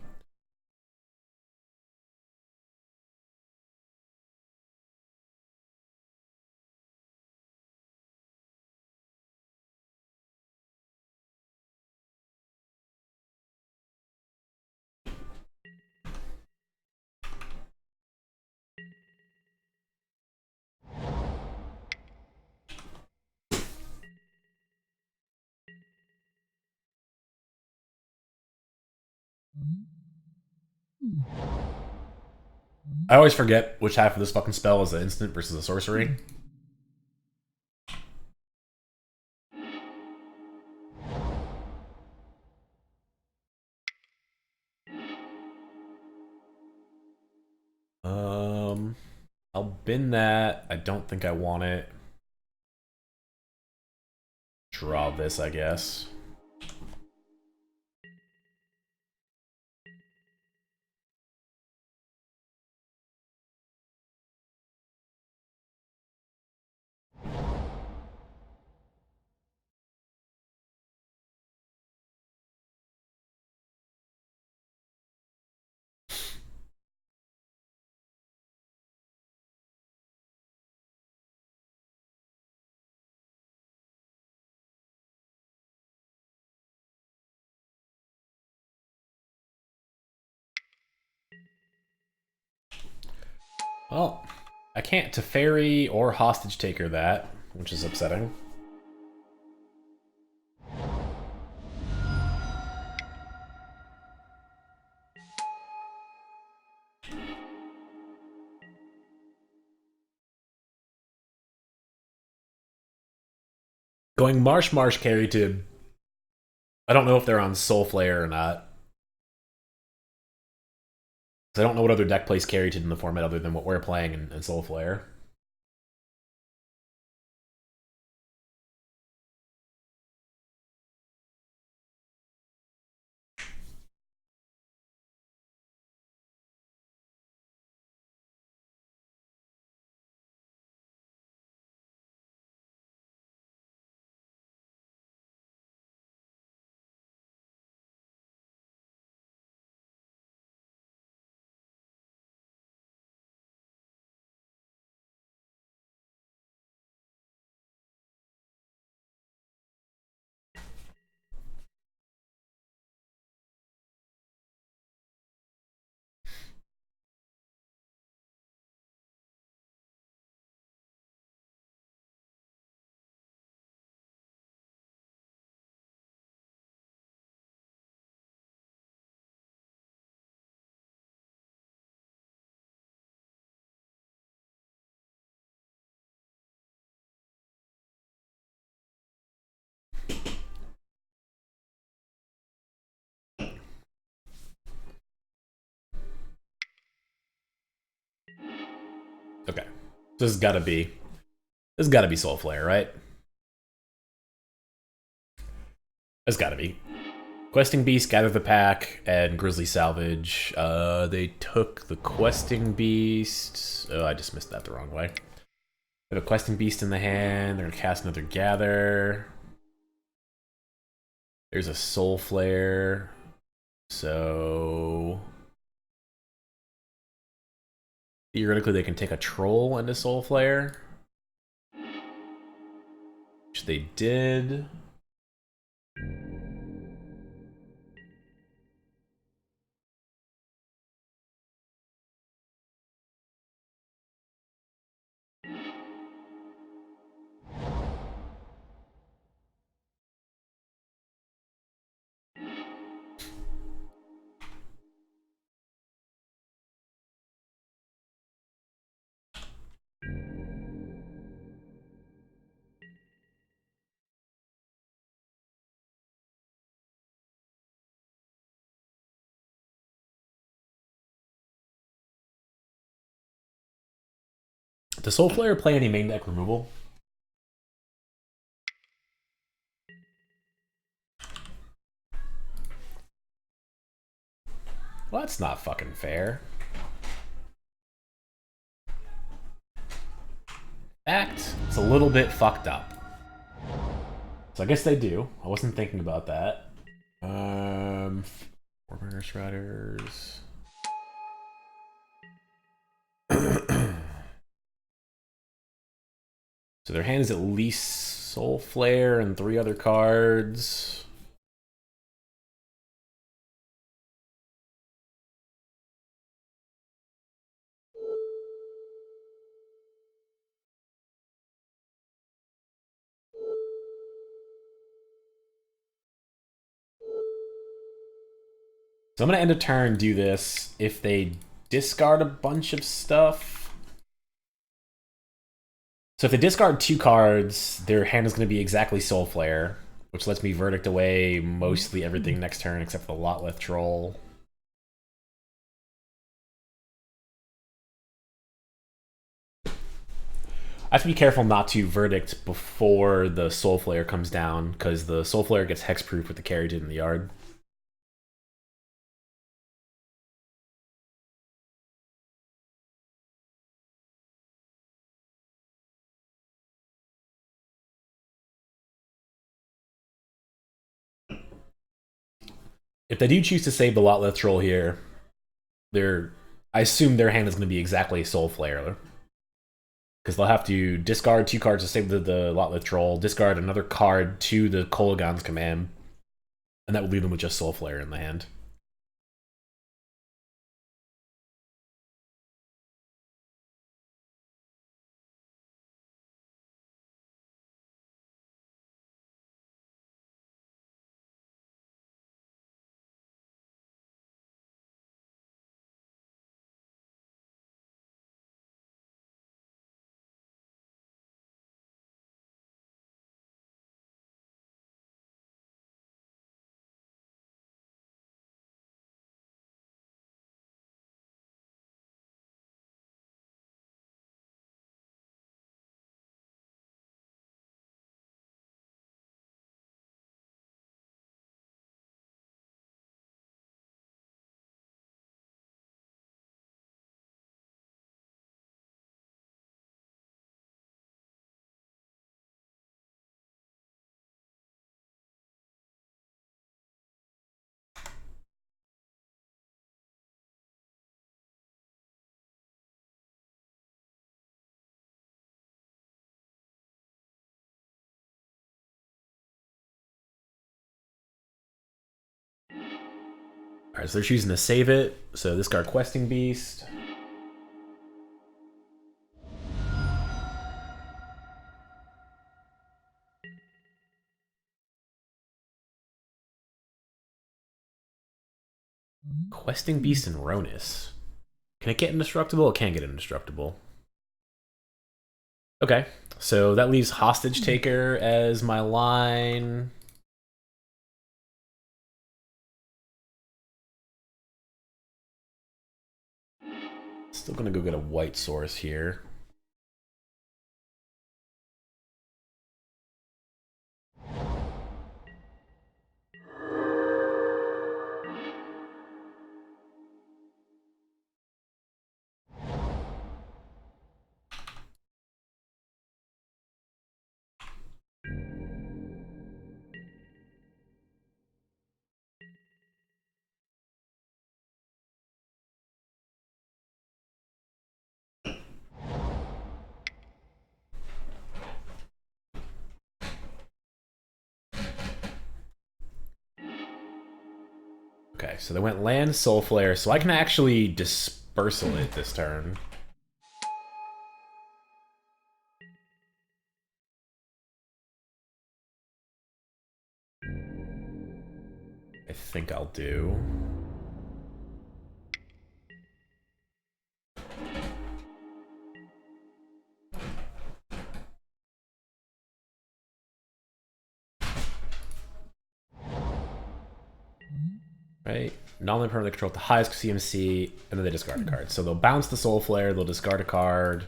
I always forget which half of this fucking spell is an instant versus a sorcery. I'll bin that. I don't think I want it. Draw this, I guess. Well, I can't Teferi or Hostage Taker that, which is upsetting. Going Marsh carry to... I don't know if they're on Soulflayer or not. I don't know what other deck plays carry to in the format other than what we're playing in Soulflayer. Okay. This has gotta be... This has gotta be Soulflayer, right? It's gotta be. Questing Beast, Gather the Pack, and Grizzly Salvage. They took the Questing Beast. Oh, I just missed that the wrong way. They have a Questing Beast in the hand. They're gonna cast another Gather. There's a Soulflayer. So... theoretically, they can take a Troll into Soulflayer. Which they did. Does Soulflayer play any main deck removal? Well, that's not fucking fair. Fact, it's a little bit fucked up. So I guess they do. I wasn't thinking about that. 4-burner Shredders. So their hand is at least Soulflayer and 3 other cards. So I'm going to end a turn, do this. If they discard a bunch of stuff... So if they discard 2 cards, their hand is going to be exactly Soulflayer, which lets me verdict away mostly everything next turn except for the Lotleth Troll. I have to be careful not to verdict before the Soulflayer comes down, because the Soulflayer gets hexproof with the carriage in the yard. If they do choose to save the Lotleth Troll here, I assume their hand is going to be exactly Soulflayer. Because they'll have to discard 2 cards to save the Lotleth Troll, discard another card to the Kolaghan's command, and that would leave them with just Soulflayer in the hand. Alright, so they're choosing to save it. So discard Questing Beast. Questing Beast and Ronus. Can it get indestructible? It can't get indestructible. Okay, so that leaves Hostage Taker as my line. Still gonna go get a white source here. Okay, so they went land Soulflayer, so I can actually dispersal it this turn. I think I'll do. Right? Non-land permanent control at the highest CMC, and then they discard a card. So they'll bounce the Soulflayer, they'll discard a card.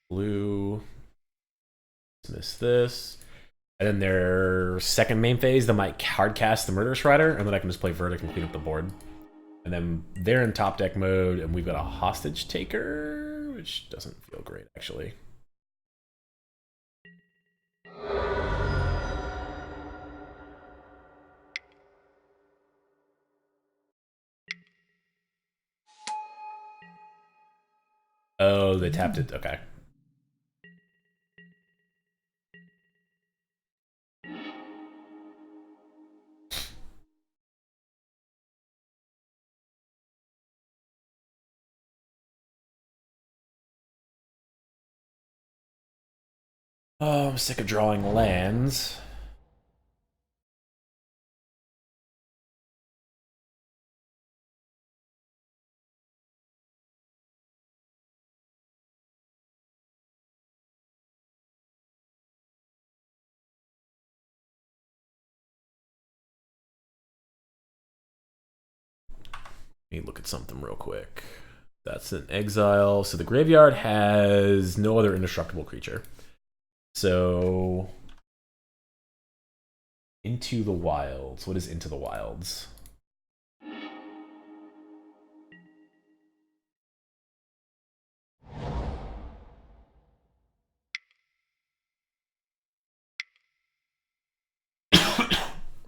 Blue. Dismiss this. And then their second main phase, they might hardcast the Murderous Rider, and then I can just play Verdict and clean up the board. And then they're in top deck mode, and we've got a Hostage Taker, which doesn't feel great, actually. Oh, they tapped it. Okay. Oh, I'm sick of drawing lands. Let me look at something real quick. That's an exile. So the graveyard has no other indestructible creature. So Into the Wilds. What is Into the Wilds?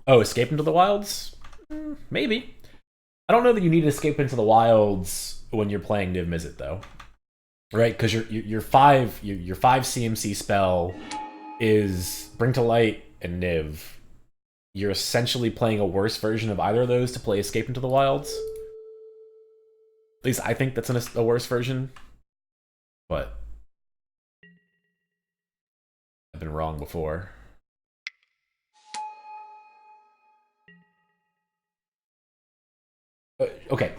Oh, Escape into the Wilds? Maybe. I don't know that you need to Escape into the Wilds when you're playing Niv-Mizzet, though. Right? Because your five CMC spell is Bring to Light and Niv. You're essentially playing a worse version of either of those to play Escape into the Wilds. At least I think that's a worse version. But I've been wrong before. Okay.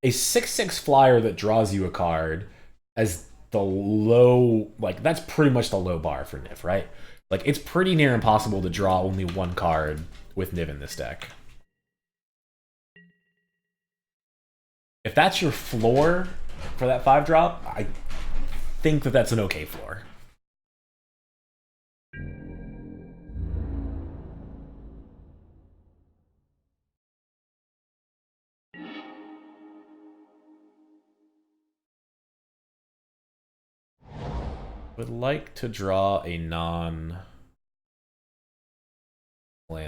A 6/6 flyer that draws you a card as the low, like, that's pretty much the low bar for Niv, right? Like, it's pretty near impossible to draw only one card with Niv in this deck. If that's your floor for that 5-drop, I think that that's an okay floor. Would like to draw a non-land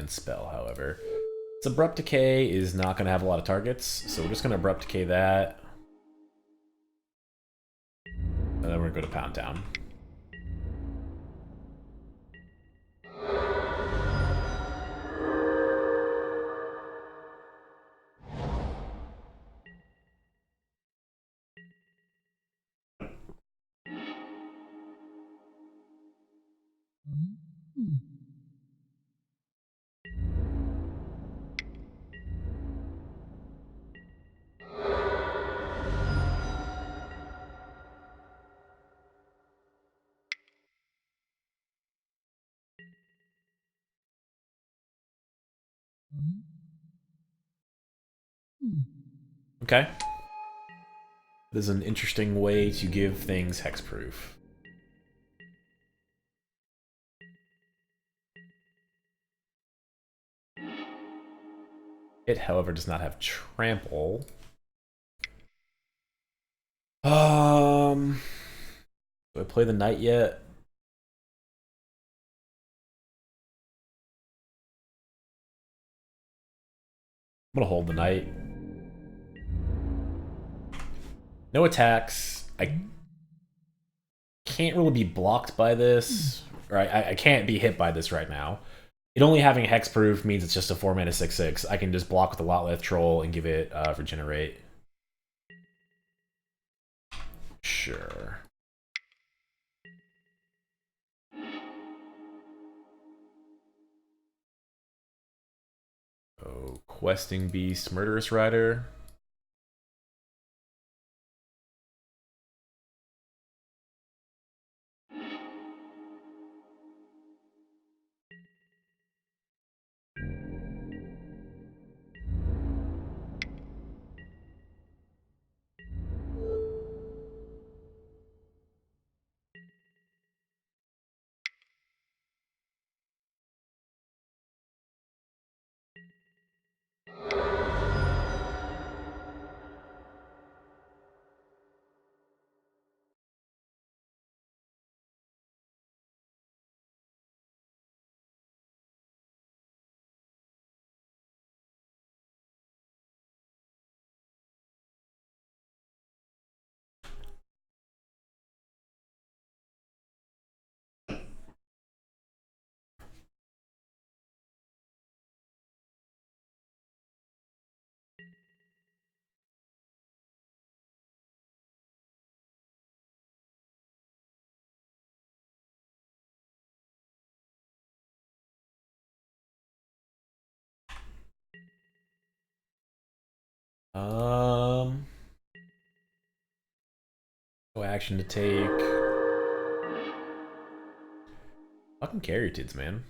spell, however. This Abrupt Decay is not going to have a lot of targets, so we're just going to Abrupt Decay that. And then we're going to go to Pound Town. Okay. This is an interesting way to give things hexproof. It, however, does not have trample. Do I play the knight yet? I'm gonna hold the knight. No attacks. I can't really be blocked by this. Right? I can't be hit by this right now. It only having hexproof means it's just a 4-mana 6/6. I can just block with the Lotleth Troll and give it Regenerate. Sure. Oh, Questing Beast, Murderous Rider. No action to take. Fucking caryatids, man.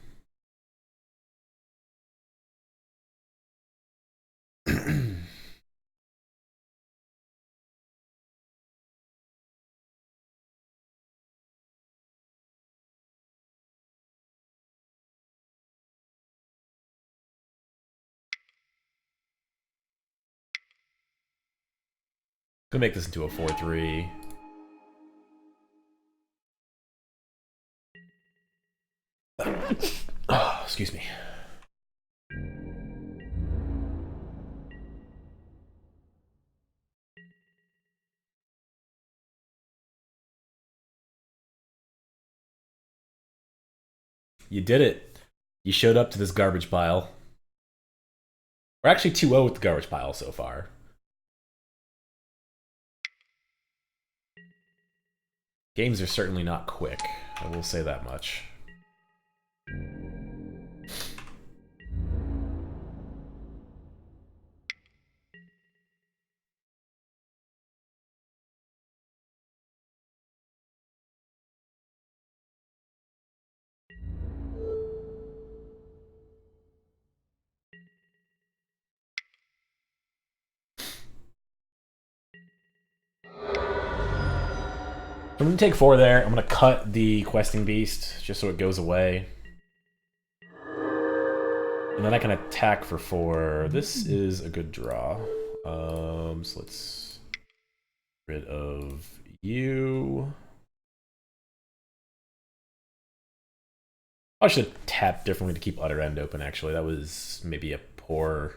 Gonna make this into a 4-3. Oh, excuse me. You did it. You showed up to this garbage pile. We're actually 2-0 with the garbage pile so far. Games are certainly not quick. I will say that much. I'm gonna take 4 there. I'm gonna cut the questing beast just so it goes away. And then I can attack for 4. This is a good draw. So let's get rid of you. I should have tapped differently to keep Utter End open, actually. That was maybe a poor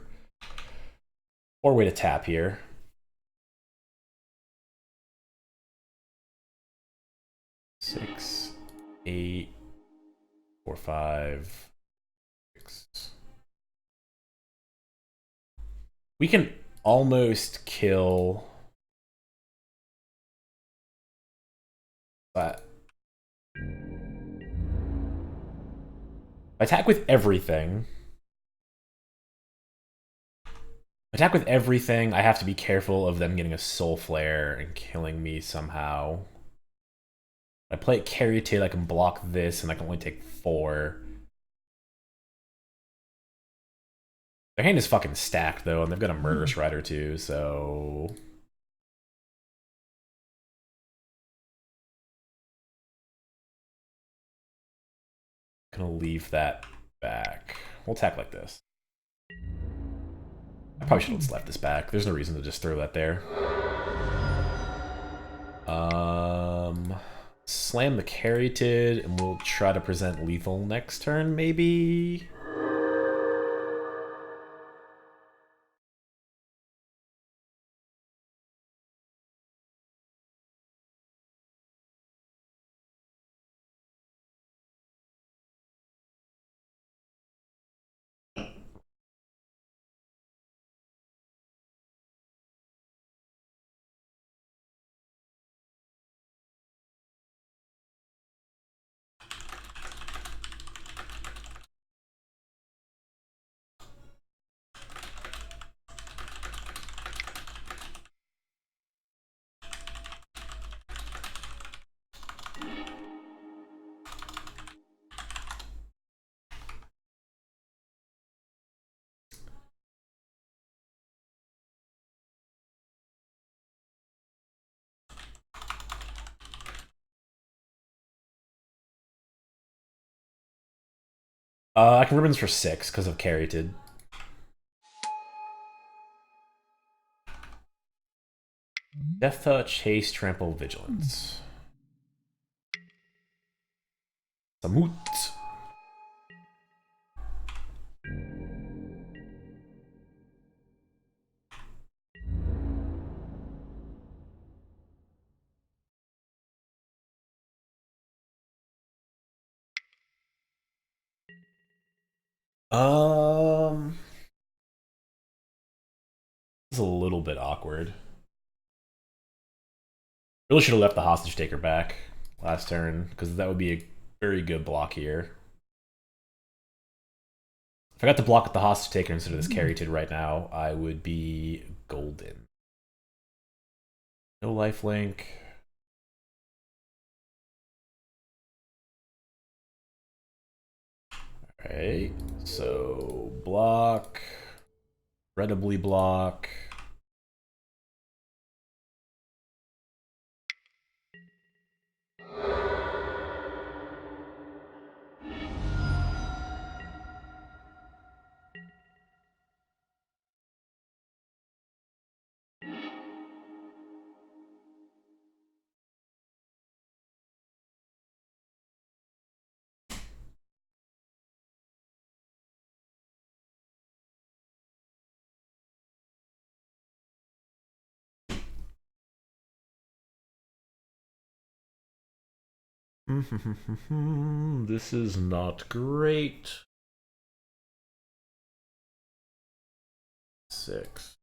way to tap here. Six, 8, 4, 5, 6. We can almost kill that. Attack with everything. Attack with everything. I have to be careful of them getting a Soulflayer and killing me somehow. I play it Caryatid, I can block this, and I can only take 4. Their hand is fucking stacked, though, and they've got a Murderous Rider, too, so... I'm gonna leave that back. We'll attack like this. I probably should have just left this back. There's no reason to just throw that there. Slam the Caryatid, and we'll try to present lethal next turn, maybe? I can ribbons for 6 because of Caryatid. Death Touch, Haste, Trample, Vigilance. Samut. This is a little bit awkward. Really should have left the Hostage Taker back last turn, because that would be a very good block here. If I got to block with the hostage taker instead of this carry-tid right now, I would be golden. No lifelink. Alright, so block. Incredibly block. This is not great. 6.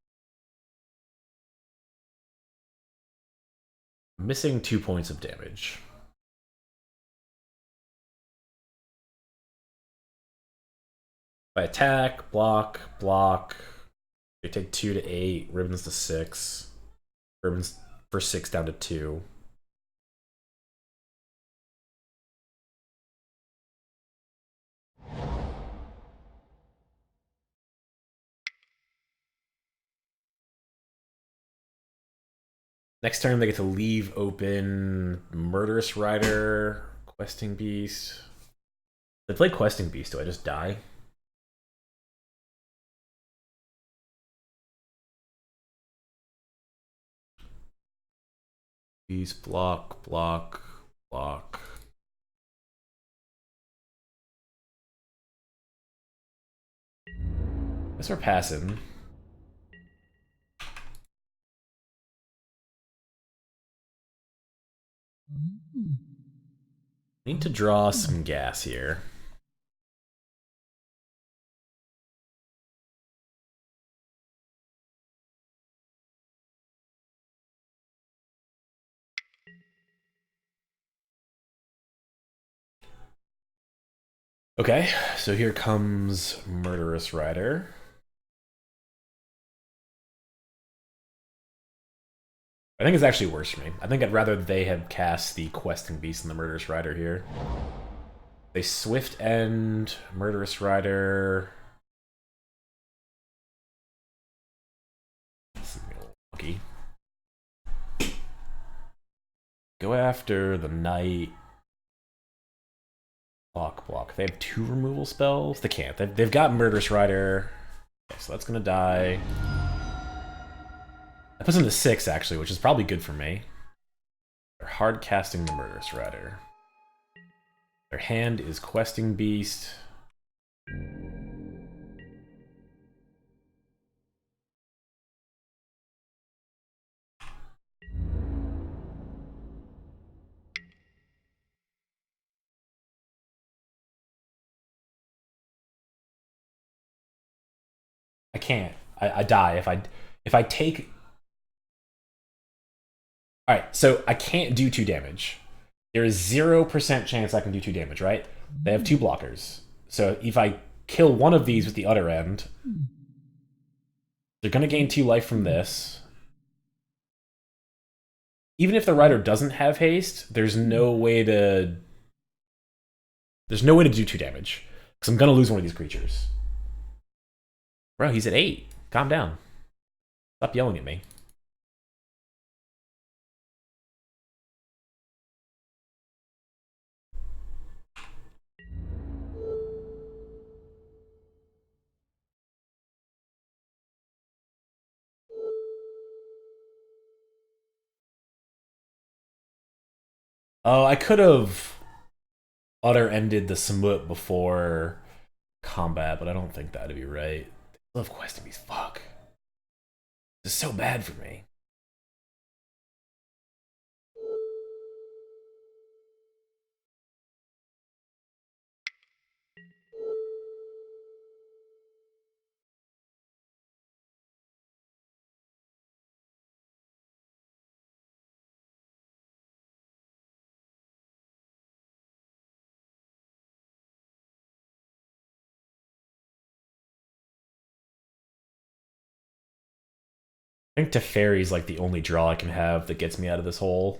Missing 2 points of damage. If I attack, block, block. They take 2 to 8, ribbons to 6. Ribbons for 6 down to 2. Next turn, they get to leave open Murderous Rider, Questing Beast. If they play Questing Beast, do I just die? Beast, block, block, block. Guess we're passing. Need to draw some gas here. Okay, so here comes Murderous Rider. I think it's actually worse for me. I think I'd rather they have cast the Questing Beast than the Murderous Rider here. They Swift End, Murderous Rider. This is a little funky. Go after the Knight. Block, block. They have 2 removal spells? They can't. They've got Murderous Rider. Okay, so that's gonna die. That puts them to 6, actually, which is probably good for me. They're hard casting the Murderous Rider. Their hand is Questing Beast. I can't. I die if I take. All right, so I can't do 2 damage. There is 0% chance I can do 2 damage, right? They have 2 blockers. So if I kill one of these with the other end, they're going to gain 2 life from this. Even if the rider doesn't have haste, there's no way to do 2 damage. Because I'm going to lose one of these creatures. Bro, he's at 8. Calm down. Stop yelling at me. Oh, I could have utter-ended the Smut before combat, but I don't think that'd be right. I love questing these. Fuck. This is so bad for me. I think Teferi's like the only draw I can have that gets me out of this hole.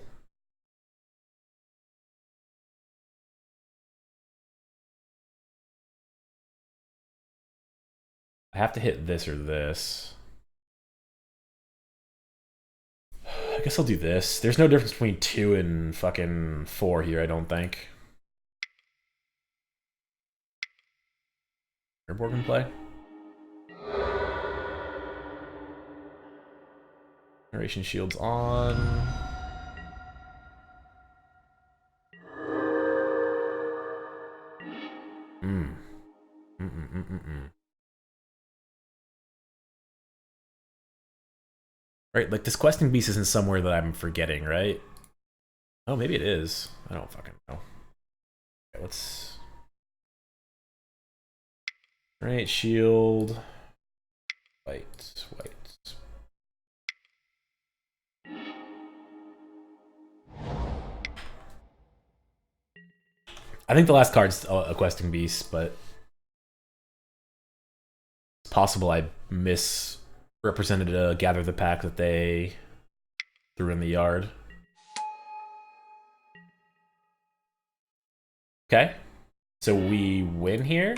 I have to hit this or this. I guess I'll do this. There's no difference between 2 and fucking 4 here, I don't think. Airborne can play. Generation shields on. Right, like this questing beast isn't somewhere that I'm forgetting, right? Oh, maybe it is. I don't fucking know. Okay, let's... Right, shield. White, white. I think the last card's a questing beast, but it's possible I misrepresented a gather the pack that they threw in the yard. Okay, so we win here.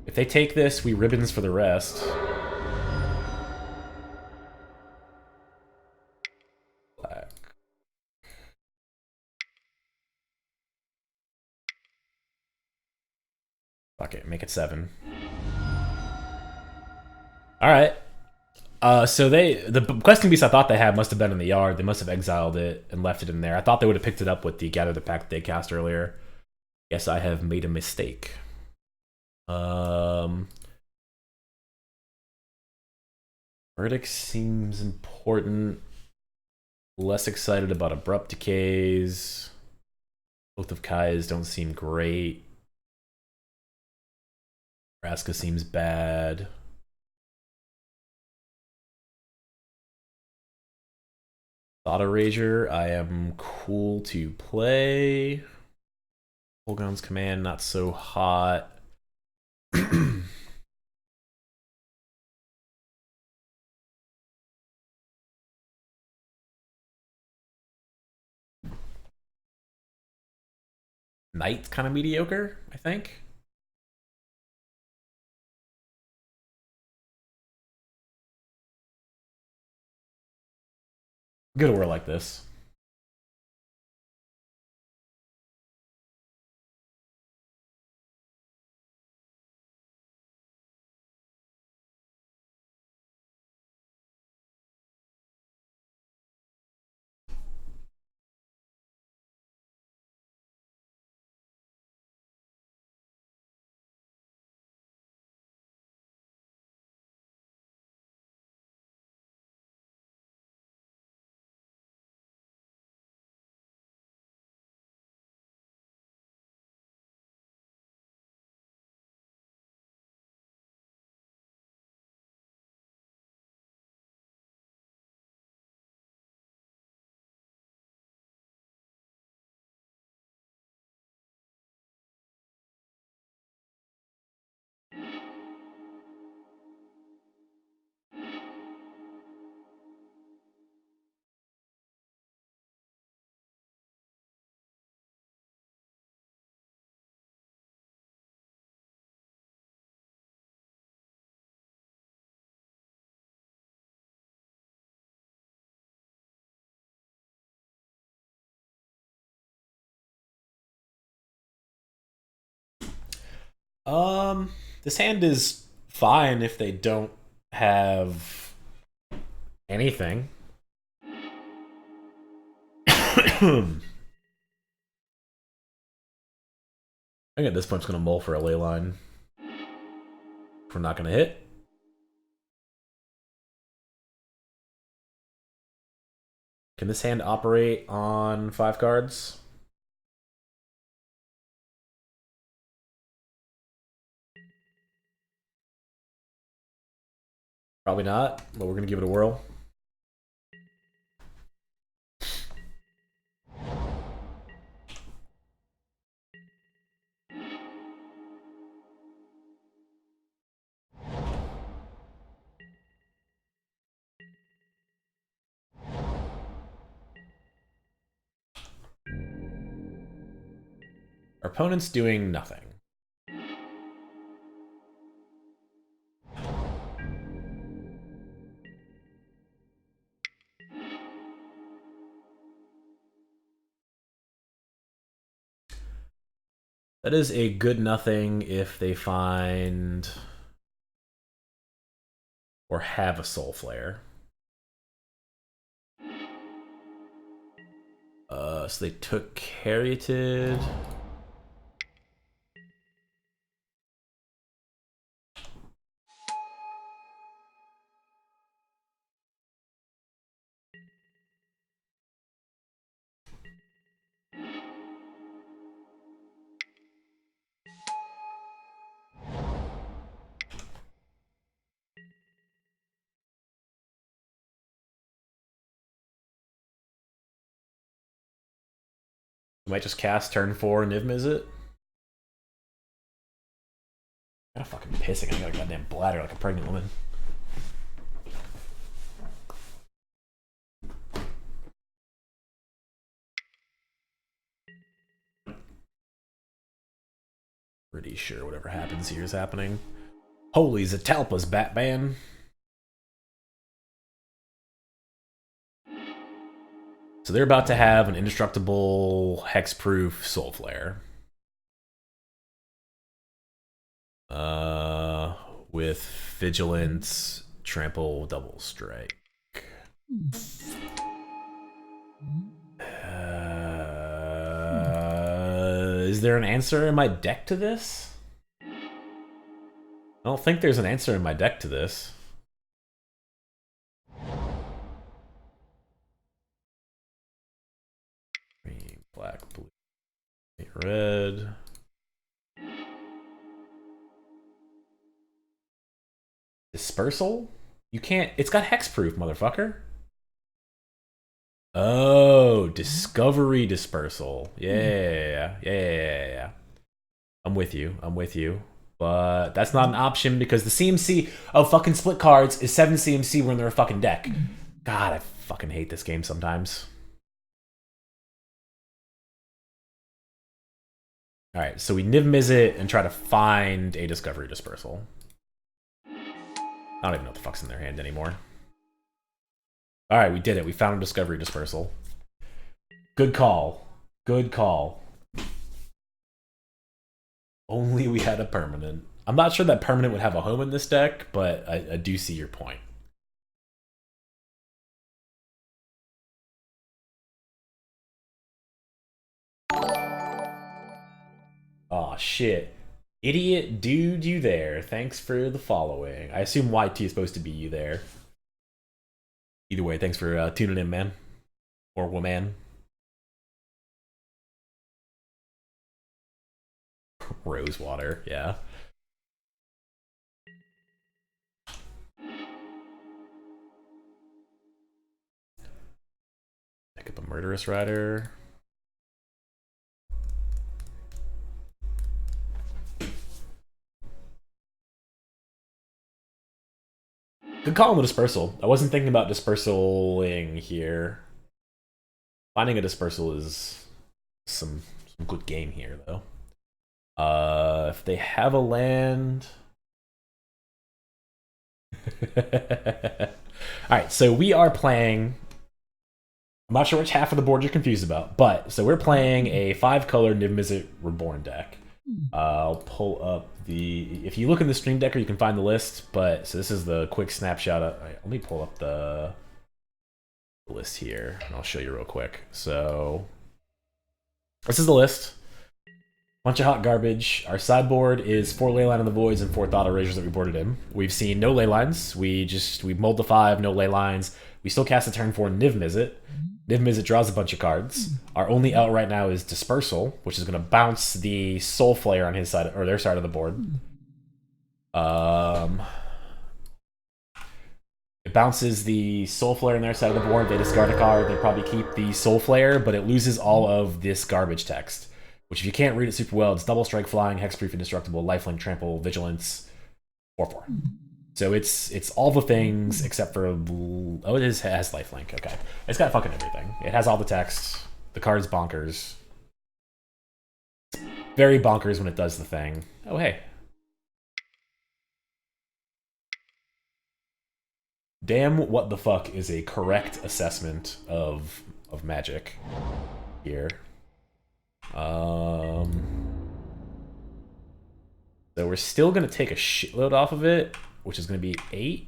If they take this, we ribbons for the rest. Black. Fuck it, make it 7. Alright. So the questing beast I thought they had must have been in the yard. They must have exiled it and left it in there. I thought they would have picked it up with the gather the pack that they cast earlier. Guess I have made a mistake. Verdict seems important. Less excited about abrupt decays. Both of Kai's don't seem great. Nebraska seems bad. Thought Erasure, I am cool to play. Holgon's Command, not so hot. Knight's kind of mediocre, I think. Good war like this. This hand is fine if they don't have anything. I think at this point it's going to mull for a ley line. If we're not going to hit. Can this hand operate on 5 cards? Probably not, but we're going to give it a whirl. Our opponent's doing nothing. That is a good nothing if they find or have a Soulflayer. So they took Caryatid. We might just cast turn 4 Niv-Mizzet. I'm fucking pissing. I got a goddamn bladder like a pregnant woman. Pretty sure whatever happens here is happening. Holy Zatalpa's Batman. So they're about to have an indestructible, hexproof Soulflayer. With Vigilance, Trample, Double Strike. Is there an answer in my deck to this? I don't think there's an answer in my deck to this. Green, black, blue, red. Dispersal? You can't... It's got hexproof, motherfucker. Oh, Discovery Dispersal. Yeah. I'm with you. But that's not an option because the CMC of fucking split cards is 7 CMC when they're a fucking deck. God, I fucking hate this game sometimes. Alright, so we Niv-Mizzet and try to find a Discovery Dispersal. I don't even know what the fuck's in their hand anymore. Alright, we did it. We found a Discovery Dispersal. Good call. Only we had a permanent. I'm not sure that permanent would have a home in this deck, but I do see your point. Aw, shit. Idiot dude, you there. Thanks for the following. I assume YT is supposed to be you there. Either way, thanks for tuning in, man. Or woman. Rosewater, yeah. Pick up a Murderous Rider. Good call on the Dispersal. I wasn't thinking about dispersaling here. Finding a Dispersal is some good game here, though. If they have a land... Alright, so we are playing... I'm not sure which half of the board you're confused about, but so we're playing a 5-color Niv-Mizzet Reborn deck. I'll pull up the... If you look in the Stream Decker, you can find the list, but... So this is the quick snapshot. Let me pull up the list here, and I'll show you real quick. So... This is the list. Bunch of hot garbage. Our sideboard is 4 Leyline of the Voids and 4 Thought Erasures that we boarded in. We've seen no Leylines. We mulled the 5, no Leylines. We still cast a turn 4 Niv-Mizzet. Niv-Mizzet draws a bunch of cards. Our only out right now is Dispersal, which is going to bounce the Soulflayer on his side, or their side of the board. It bounces the Soulflayer on their side of the board. They discard a card. They probably keep the Soulflayer, but it loses all of this garbage text. Which, if you can't read it super well, it's double strike, flying, hexproof, indestructible, lifelink, trample, vigilance, 4/4. So it's all the things except for oh, it has lifelink. Okay, it's got fucking everything. It has all the text. The card's bonkers. Very bonkers when it does the thing. Oh, hey. Damn, what the fuck is a correct assessment of Magic here. So we're still going to take a shitload off of it, which is going to be 8.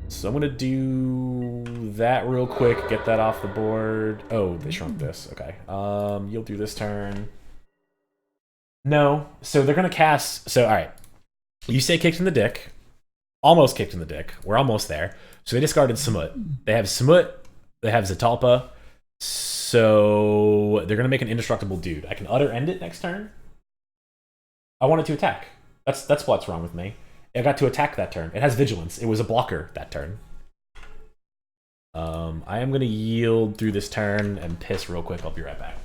So I'm going to do that real quick, get that off the board. Oh, they shrunk this. Okay. You'll do this turn. No. So they're going to cast... So, all right. You say kicked in the dick. Almost kicked in the dick. We're almost there. So they discarded Samut. They have Samut. They have Zetalpa. So they're going to make an indestructible dude. I can utter end it next turn. I wanted to attack. That's what's wrong with me. I got to attack that turn. It has vigilance. It was a blocker that turn. I am going to yield through this turn and piss real quick. I'll be right back.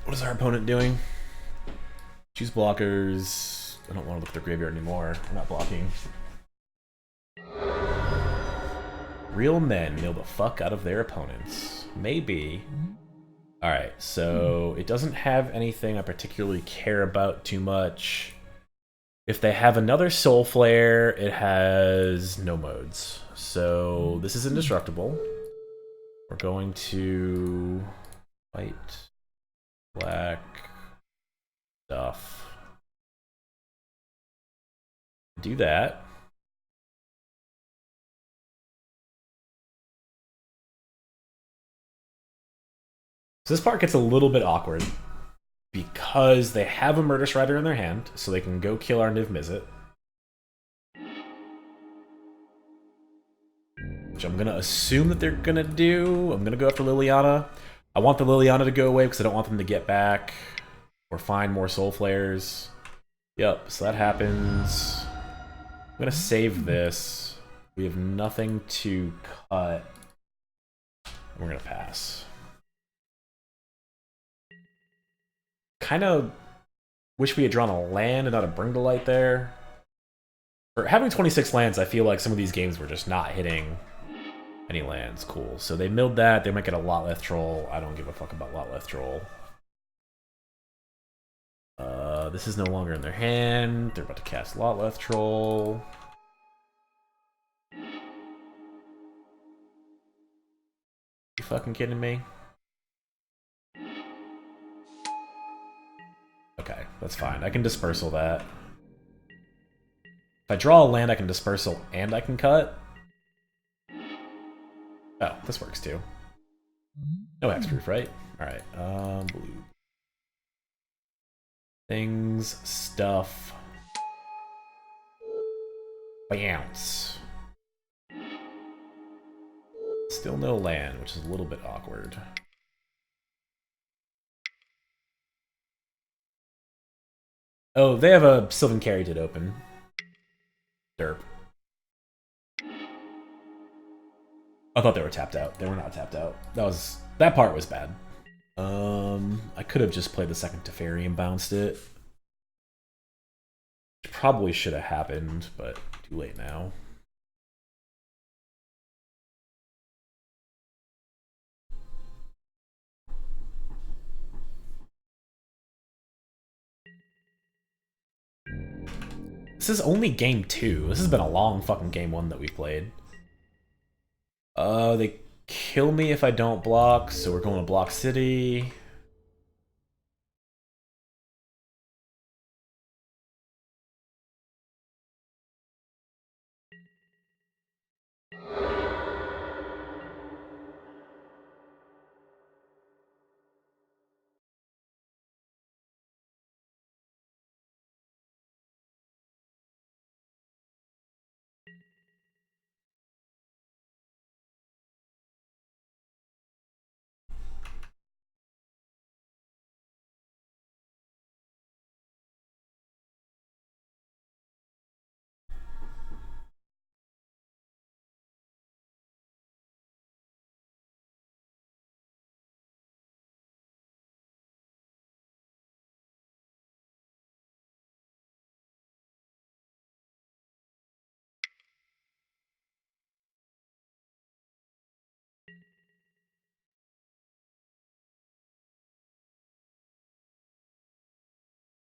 What is our opponent doing? Choose blockers. I don't want to look at their graveyard anymore. I'm not blocking. Real men know the fuck out of their opponents. Maybe. Alright, so it doesn't have anything I particularly care about too much. If they have another Soulflayer, it has no modes. So this is indestructible. We're going to white, black, stuff. Do that. So this part gets a little bit awkward because they have a Murder Strider in their hand, so they can go kill our Niv-Mizzet. Which I'm going to assume that they're going to do. I'm going to go after Liliana. I want the Liliana to go away because I don't want them to get back or find more Soul Flayers. Yep, so that happens. I'm going to save this. We have nothing to cut. We're going to pass. Kind of wish we had drawn a land and not a Bring to Light there. For having 26 lands, I feel like some of these games were just not hitting any lands. Cool. So they milled that. They might get a Lotleth Troll. I don't give a fuck about Lotleth Troll. This is no longer in their hand. They're about to cast Lotleth Troll. You fucking kidding me? Okay, that's fine. I can dispersal that. If I draw a land, I can dispersal and I can cut. Oh, this works too. No hexproof, right? Alright, blue. Things, stuff. Bounce. Still no land, which is a little bit awkward. Oh, they have a Sylvan Caryatid open. Derp. I thought they were tapped out. They were not tapped out. That part was bad. I could have just played the second Teferi and bounced it. Probably should have happened, but too late now. This is only game 2. This has been a long fucking game 1 that we've played. They kill me if I don't block, so we're going to block city.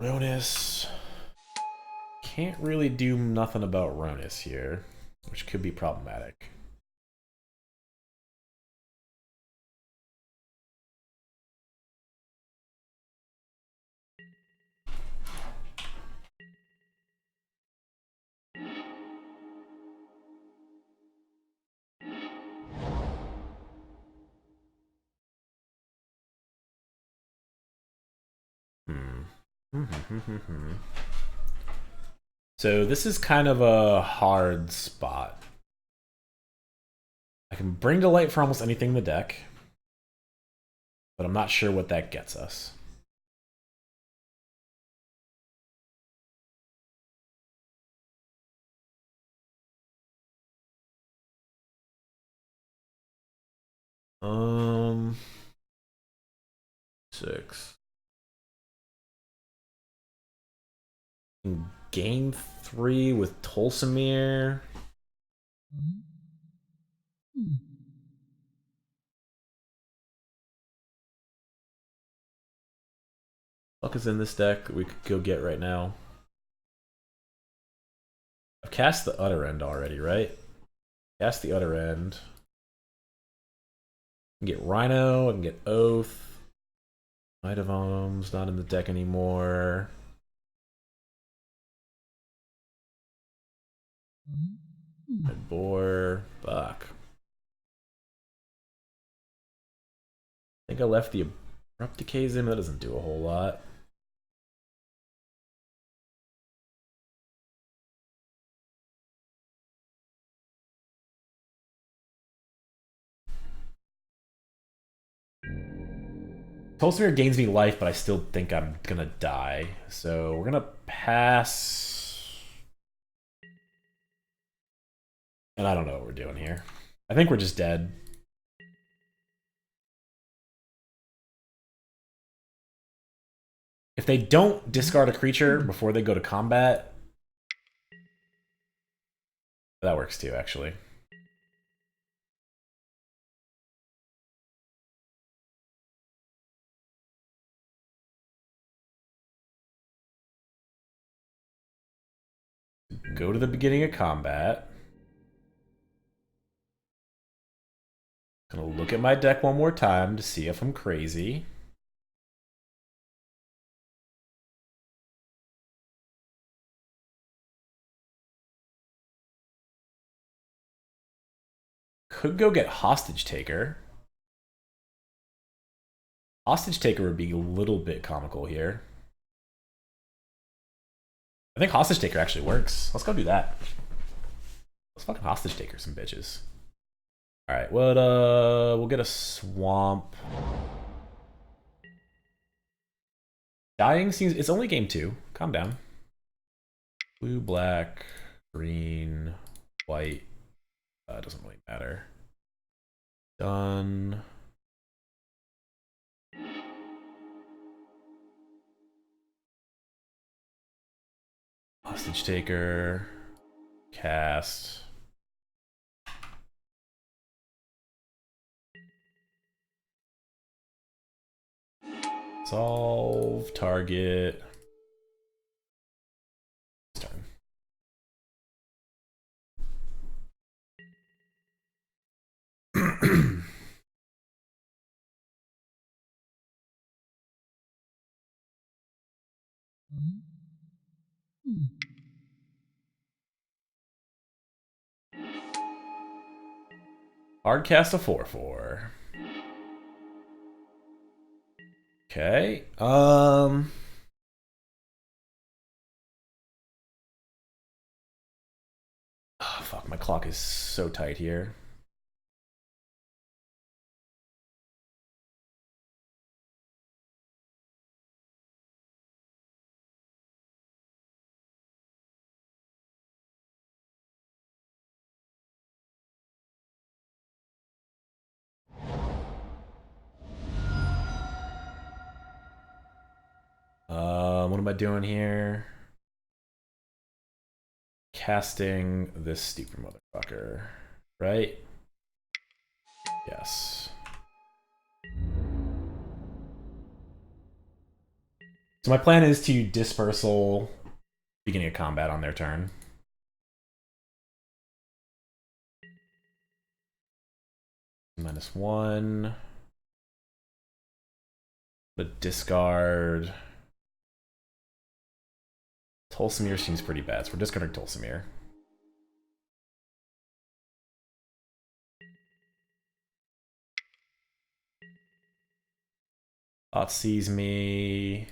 Ronus. Can't really do nothing about Ronus here, which could be problematic. So this is kind of a hard spot. I can bring to light for almost anything in the deck, but I'm not sure what that gets us. Six. Game 3 with Tolsimir. Fuck is in this deck that we could go get right now? I've cast the Utter End already, right? Cast the Utter End. I can get Rhino, I can get Oath. Might of Ohms, not in the deck anymore. Red Boar, fuck. I think I left the Abrupt Decays in, but that doesn't do a whole lot. Tolsimir gains me life, but I still think I'm gonna die. So we're gonna pass. And I don't know what we're doing here. I think we're just dead. If they don't discard a creature before they go to combat, that works too, actually. Go to the beginning of combat. Gonna look at my deck one more time to see if I'm crazy. Could go get Hostage Taker. Hostage Taker would be a little bit comical here. I think Hostage Taker actually works. Let's go do that. Let's fucking Hostage Taker some bitches. Alright, we'll get a Swamp. Dying seems... It's only game 2. Calm down. Blue, black, green, white. Doesn't really matter. Done. Hostage Taker. Cast. Solve. Target. Turn. Hard cast a 4/4. Okay. Oh, fuck, my clock is so tight here. What am I doing here? Casting this stupid motherfucker, right? Yes. So my plan is to dispersal beginning of combat on their turn. -1. But discard. Tolsimir seems pretty bad, so we're discarding Tolsimir. Bot sees me.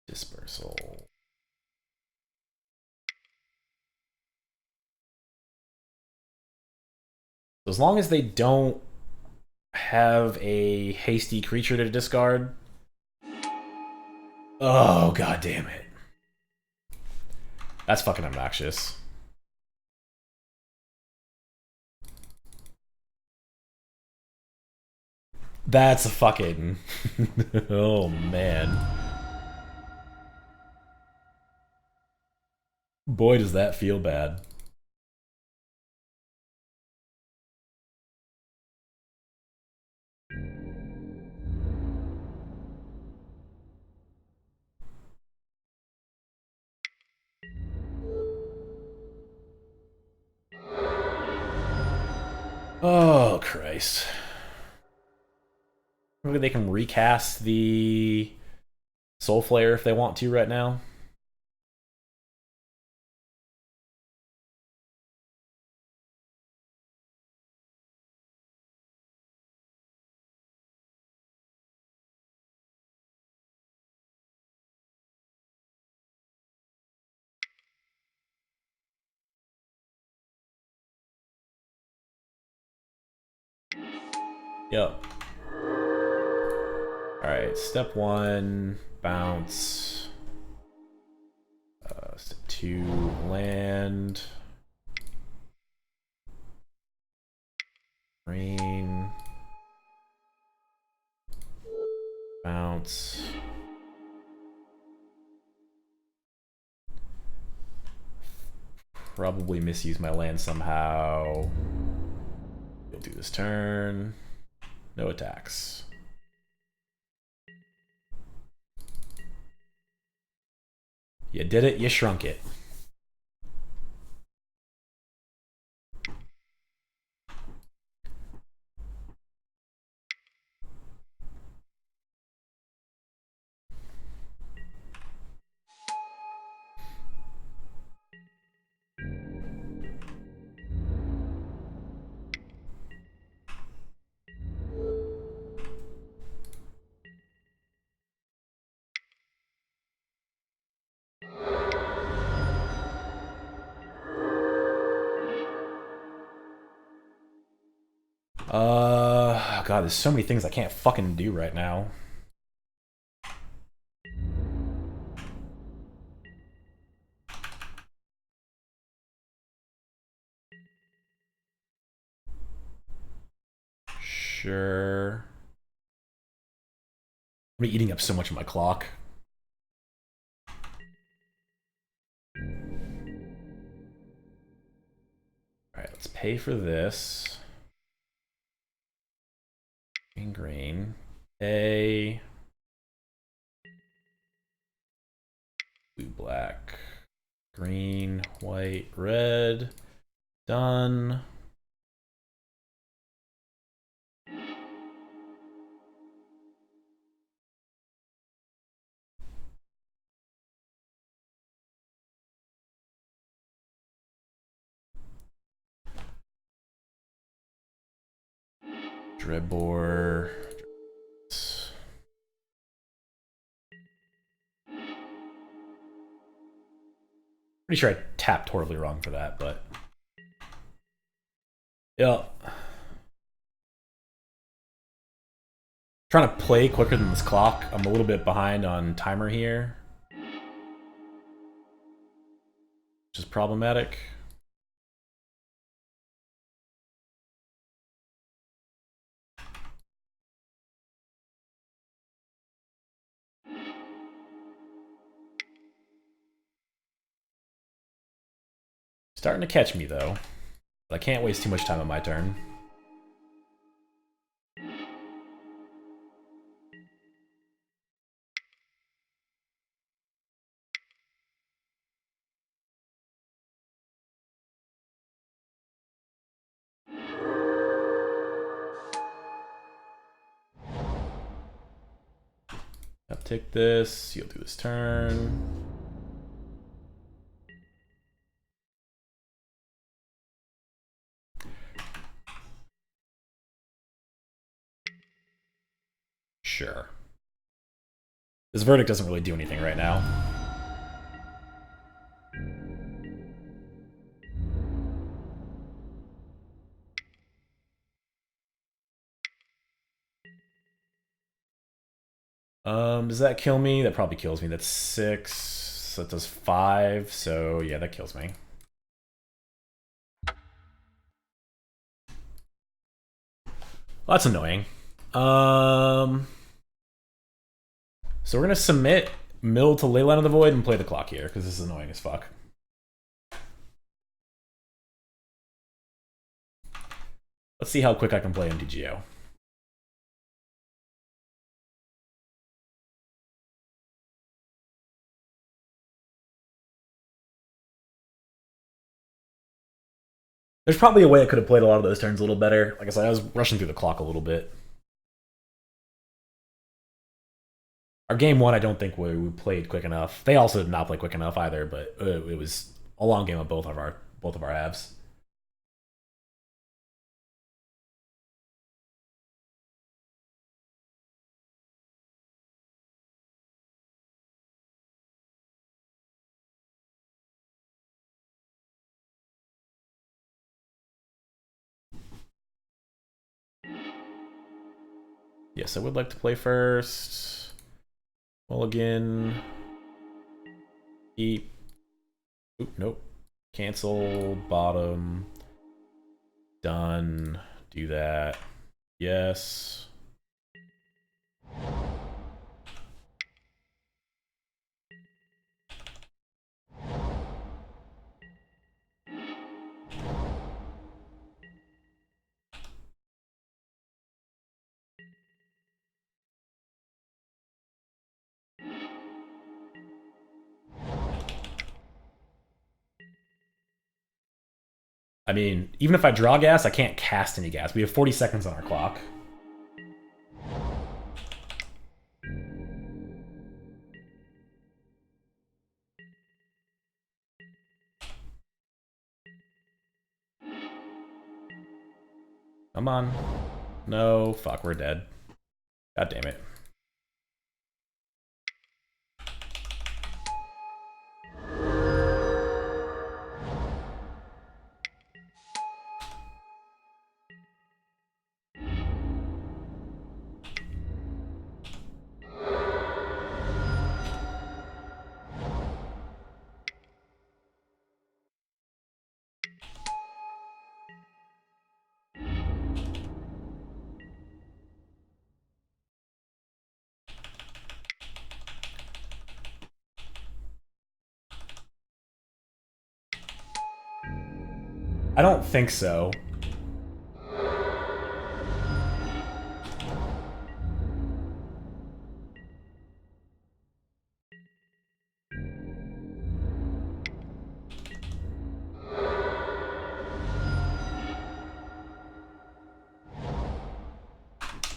Dispersal. So as long as they don't have a hasty creature to discard. Oh, god damn it. That's fucking obnoxious. That's a fucking... oh, man. Boy, does that feel bad. Oh, Christ. Maybe they can recast the Soulflayer if they want to right now. Yep. Alright, step 1, bounce. Step 2, land. Green. Bounce. Probably misuse my land somehow. You'll do this turn. No attacks. You did it, you shrunk it. God, there's so many things I can't fucking do right now. Sure. I'm eating up so much of my clock. Alright, let's pay for this. Green. A. Blue, black. Green, white, red. Done. Dreadbore. Pretty sure I tapped horribly wrong for that, but... yeah. Trying to play quicker than this clock. I'm a little bit behind on timer here, which is problematic. Starting to catch me, though. But I can't waste too much time on my turn. take this. You'll do this turn. Sure. This verdict doesn't really do anything right now. Does that kill me? That probably kills me. That's 6. That does 5. So yeah, that kills me. Well, that's annoying. So we're gonna submit Mill to Leyline of the Void and play the clock here, because this is annoying as fuck. Let's see how quick I can play MTGO. There's probably a way I could have played a lot of those turns a little better. Like I said, I was rushing through the clock a little bit. Our game one, I don't think we played quick enough. They also did not play quick enough either, but it was a long game of both of our halves. Yes, I would like to play first. Mulligan. Keep. Oop, nope. Cancel. Bottom. Done. Do that. Yes. I mean, even if I draw gas, I can't cast any gas. We have 40 seconds on our clock. Come on. No, fuck, we're dead. God damn it. I don't think so.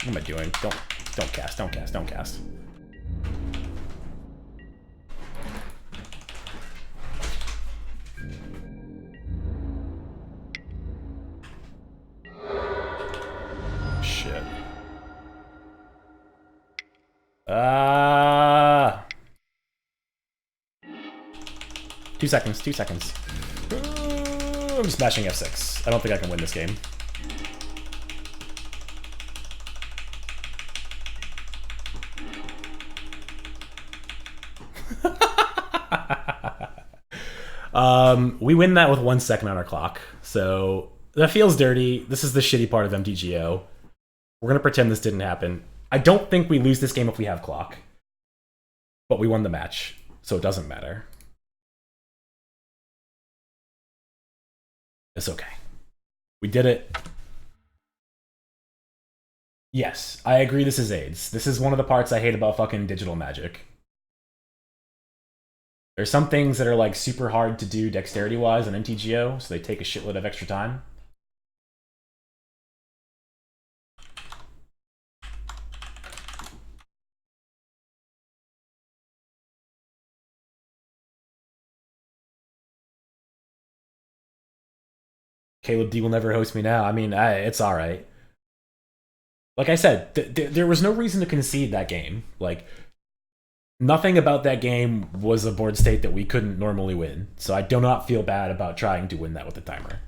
What am I doing? Don't cast, don't cast, don't cast. Shit. 2 seconds, 2 seconds. I'm smashing F6. I don't think I can win this game. We win that with 1 second on our clock. So that feels dirty. This is the shitty part of MTGO. We're going to pretend this didn't happen. I don't think we lose this game if we have clock. But we won the match, so it doesn't matter. It's okay. We did it. Yes, I agree this is AIDS. This is one of the parts I hate about fucking digital Magic. There's some things that are like super hard to do dexterity-wise on MTGO, so they take a shitload of extra time. Caleb D will never host me now. I mean, it's all right. Like I said, there was no reason to concede that game. Like, nothing about that game was a board state that we couldn't normally win. So I do not feel bad about trying to win that with the timer.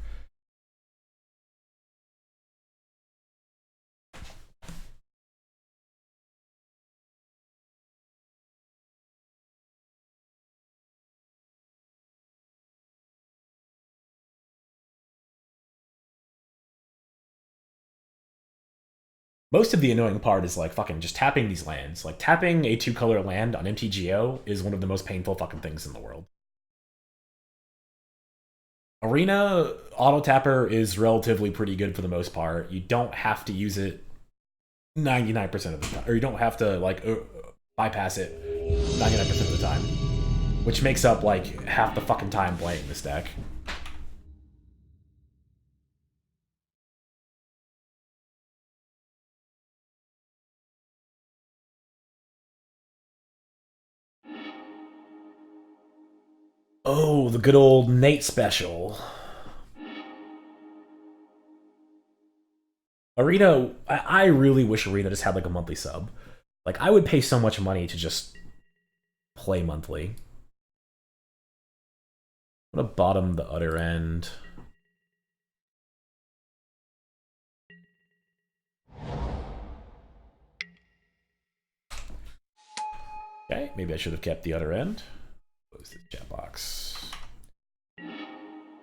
Most of the annoying part is like fucking just tapping these lands. Like tapping a 2-color land on MTGO is one of the most painful fucking things in the world. Arena auto tapper is relatively pretty good for the most part. You don't have to use it 99% of the time, or you don't have to like bypass it 99% of the time, which makes up like half the fucking time playing this deck. Oh, the good old Nate special. Arena, I really wish Arena just had like a monthly sub. Like, I would pay so much money to just play monthly. I'm gonna bottom the other end. Okay, maybe I should have kept the other end. Close this chat box.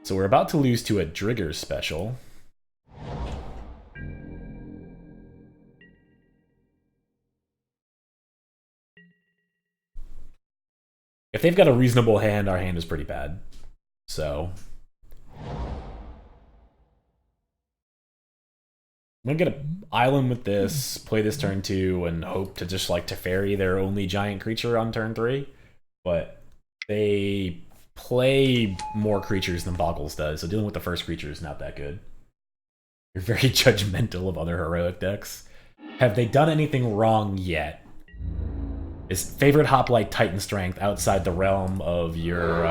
So we're about to lose to a Drigger special. If they've got a reasonable hand, our hand is pretty bad. So I'm gonna get an island with this, play this turn 2, and hope to just like Teferi their only giant creature on turn 3. But they play more creatures than Boggles does, so dealing with the first creature is not that good. You're very judgmental of other heroic decks. Have they done anything wrong yet? Is favorite Hoplite Titan Strength outside the realm of your...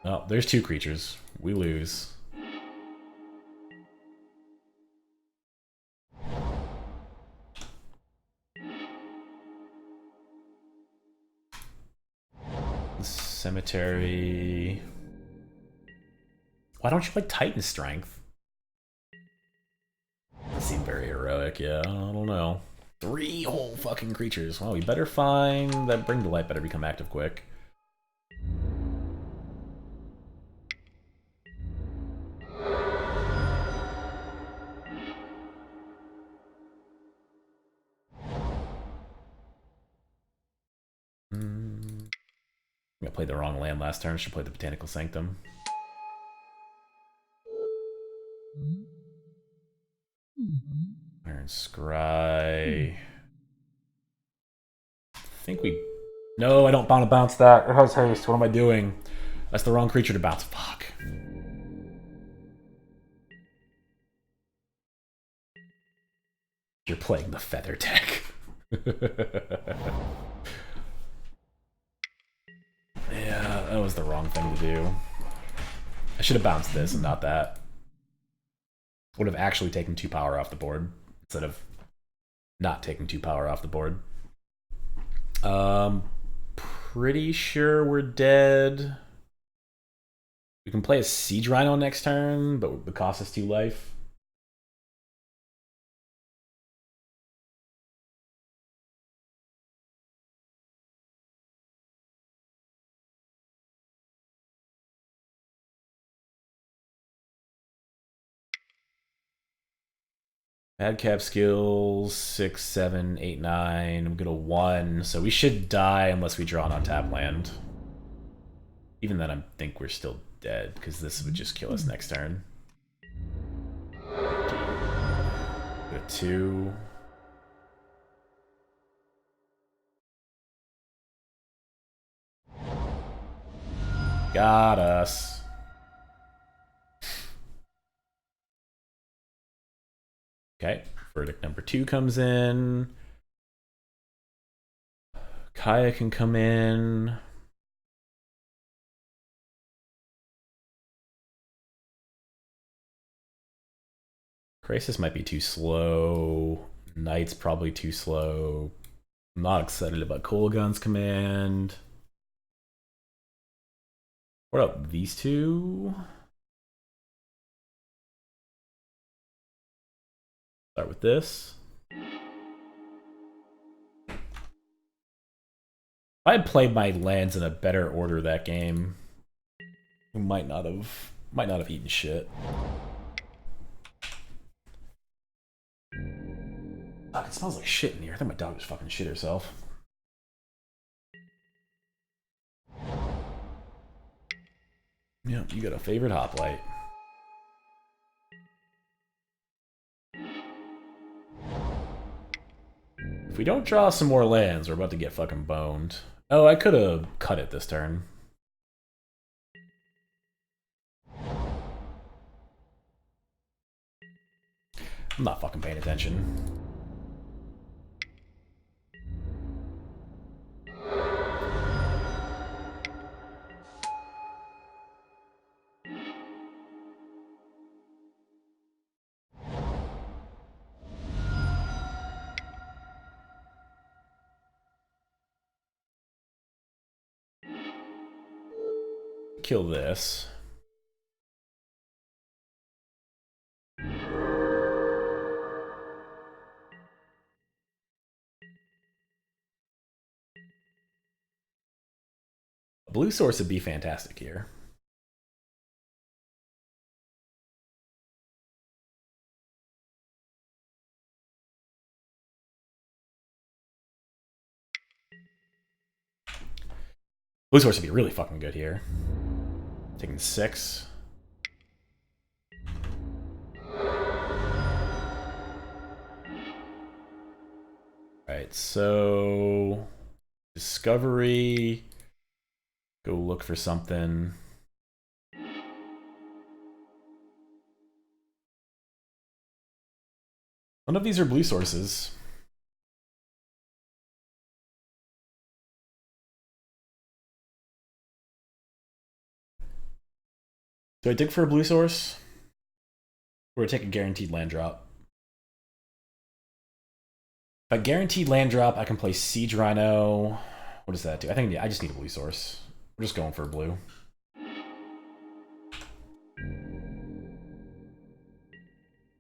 Oh, there's 2 creatures. We lose. Cemetery... Why don't you play Titan Strength? They seem very heroic, yeah. I don't know. 3 whole fucking creatures. Well, we better find that Bring to Light better become active quick. I played the wrong land last turn. Should play the Botanical Sanctum. Iron Scry. I think we... No, I don't want to bounce that. It has haste. What am I doing? That's the wrong creature to bounce. Fuck. You're playing the Feather deck. Yeah, that was the wrong thing to do. I should have bounced this and not that. Would have actually taken 2 power off the board instead of not taking 2 power off the board. Pretty sure we're dead. We can play a Siege Rhino next turn, but it costs us 2 life. Madcap skills 6, 7, 8, 9. I'm gonna 1, so we should die unless we draw an untap land. Even then, I think we're still dead because this would just kill us next turn. Go 2. Got us. Okay, verdict number 2 comes in. Kaya can come in. Crisis might be too slow. Knight's probably too slow. I'm not excited about Kolaghan's command. What up, these two? Start with this. If I had played my lands in a better order that game, we might not have eaten shit. Fuck, it smells like shit in here. I think my dog just fucking shit herself. Yeah, you got a favorite hoplite. If we don't draw some more lands, we're about to get fucking boned. Oh, I could have cut it this turn. I'm not fucking paying attention. Kill this. Blue source would be fantastic here. Blue source would be really fucking good here. Taking 6. Alright, so discovery. Go look for something. None of these are blue sources. Do I dig for a blue source? Or take a guaranteed land drop? If I guaranteed land drop, I can play Siege Rhino. What does that do? I think I just need a blue source. We're just going for blue.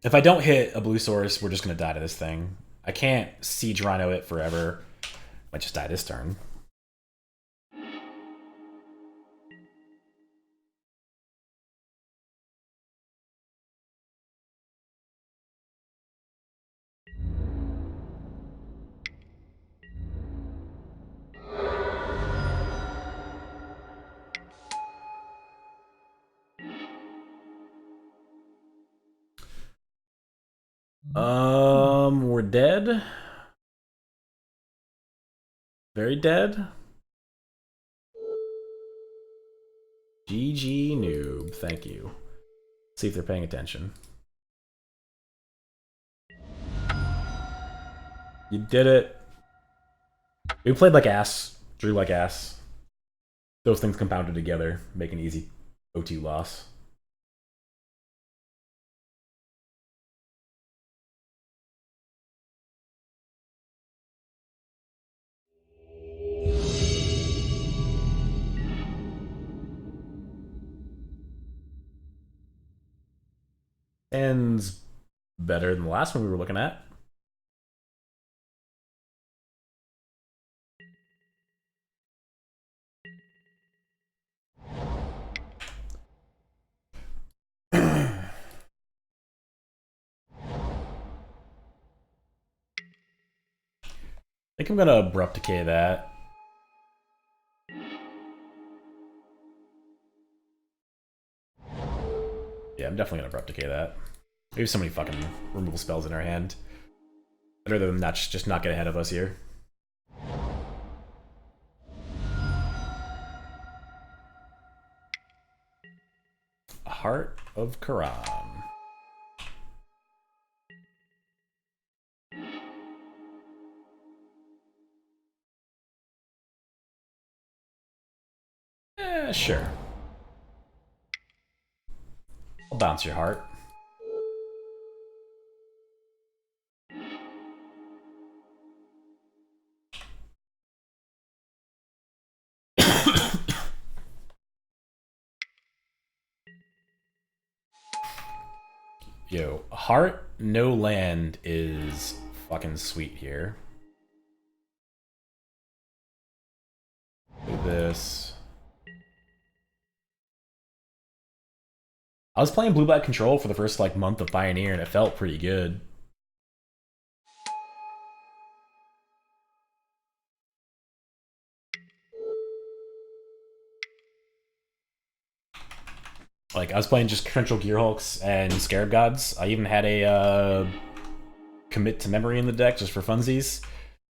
If I don't hit a blue source, we're just going to die to this thing. I can't Siege Rhino it forever. Might just die this turn. We're dead. Very dead. GG noob. Thank you. See if they're paying attention. You did it. We played like ass. Drew like ass. Those things compounded together, make an easy 0-2 loss. Ends better than the last one we were looking at. I think I'm gonna abrupt decay that. Yeah, I'm definitely gonna abrupt decay that. We have so many fucking removal spells in our hand. Better than not just not get ahead of us here. Heart of Quran. Sure. I'll bounce your heart. Yo, heart, no land is fucking sweet here. Do this. I was playing blue-black control for the first like month of Pioneer and it felt pretty good. Like, I was playing just Torrential Gearhulks and Scarab Gods. I even had a commit to memory in the deck just for funsies.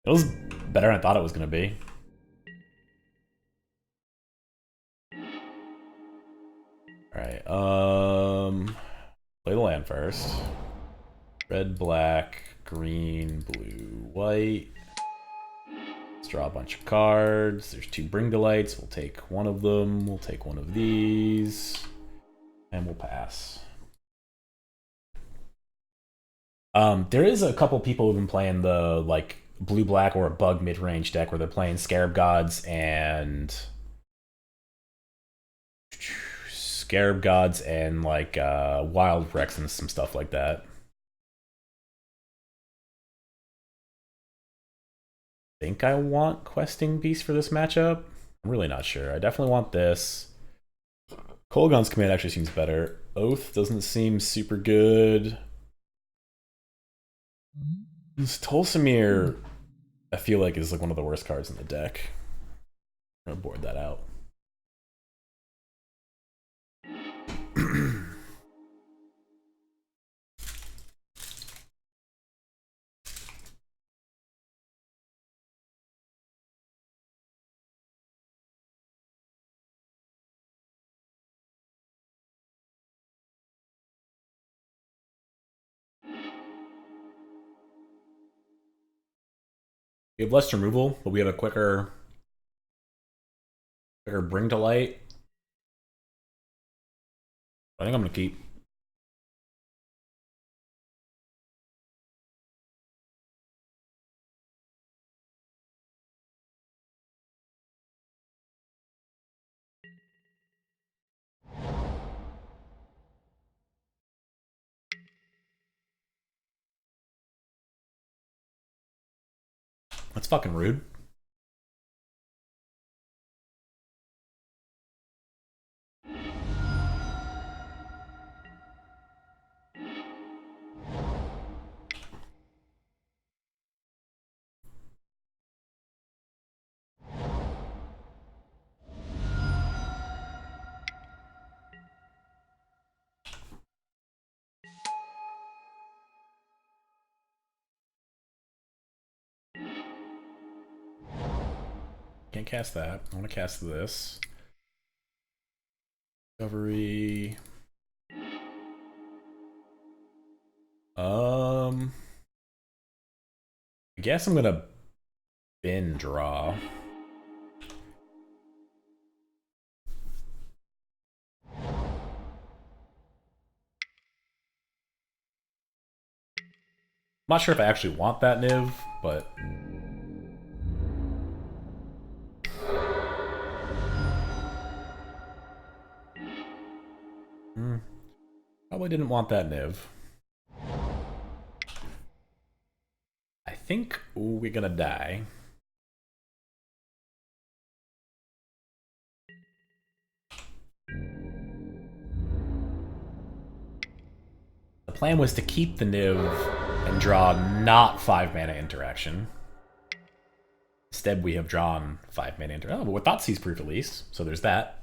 It was better than I thought it was going to be. Alright, play the land first. Red, black, green, blue, white. Let's draw a bunch of cards. There's 2 Bring Delights. We'll take one of them. We'll take one of these. And we'll pass. There is a couple people who've been playing the like blue-black or a bug mid-range deck where they're playing Scarab Gods and like Wild Rex and some stuff like that. I think I want Questing Beast for this matchup. I'm really not sure. I definitely want this. Kolaghan's Command actually seems better. Oath doesn't seem super good. This Tolsimir, I feel like, is like one of the worst cards in the deck. I'm gonna board that out. We have less removal, but we have a quicker Bring to Light. I think I'm gonna keep. That's fucking rude. Can't cast that. I want to cast this. Discovery. I guess I'm gonna bin draw. I'm not sure if I actually want that Niv, but probably didn't want that Niv. I think we're gonna die. The plan was to keep the Niv and draw not 5 mana interaction. Instead, we have drawn 5 mana interaction. Oh, but with Thoughtseize Proof at least, so there's that.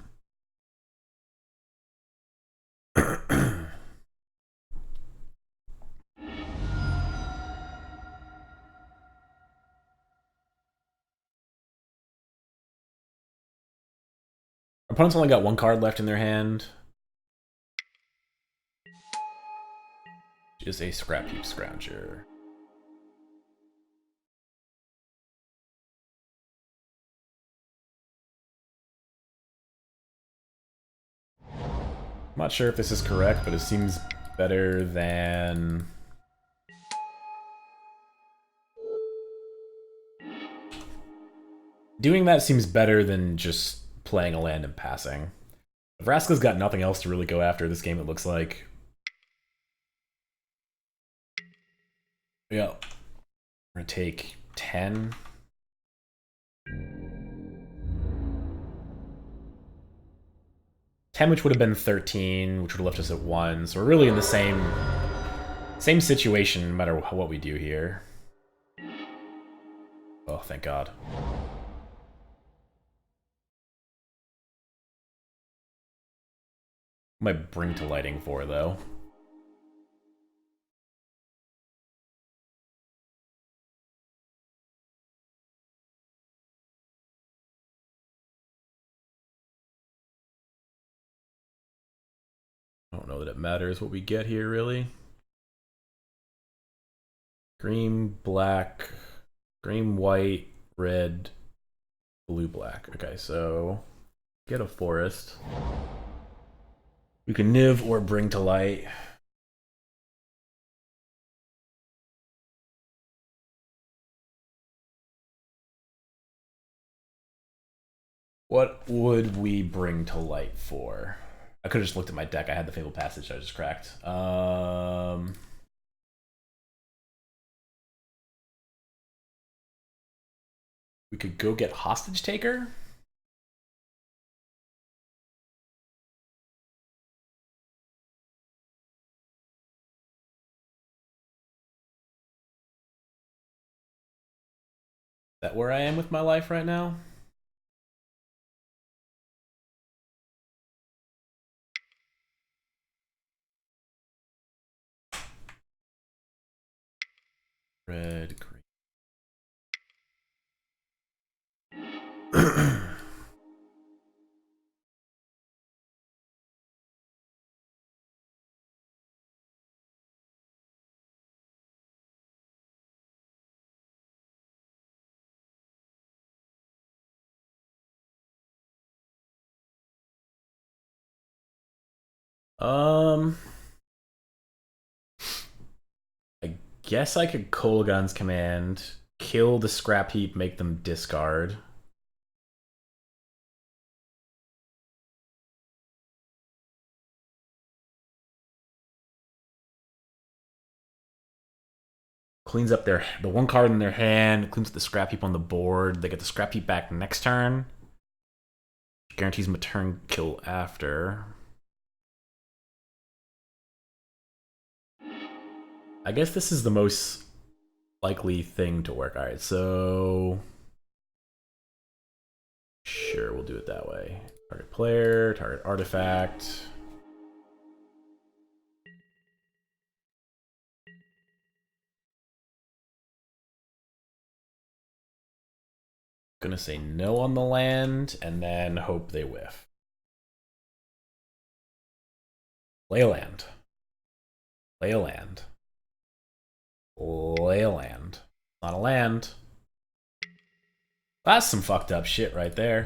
Opponents only got 1 card left in their hand. Just a Scrap Heap Scrounger. I'm not sure if this is correct, but it seems better than... Doing that seems better than just playing a land and passing. Vraska's got nothing else to really go after this game, it looks like. Yeah. We're gonna take 10. Which would have been 13, which would have left us at 1. So we're really in the same situation no matter what we do here. Oh, thank God. What am I bring to lighting for, though? I don't know that it matters what we get here, really. Green, black, green, white, red, blue, black. Okay, so get a forest. We can Niv or bring to light. What would we bring to light for? I could have just looked at my deck. I had the Fabled Passage I just cracked. We could go get Hostage Taker. Is that where I am with my life right now? Red, green. I guess I could Kolaghan's Command, kill the Scrap Heap, make them discard. Cleans up the one card in their hand, cleans up the Scrap Heap on the board. They get the Scrap Heap back next turn. Guarantees them a turn kill after. I guess this is the most likely thing to work. Alright, so... Sure, we'll do it that way. Target player, target artifact. Gonna say no on the land, and then hope they whiff. Play a land. Play a land. Play a land. Not a land. That's some fucked up shit right there.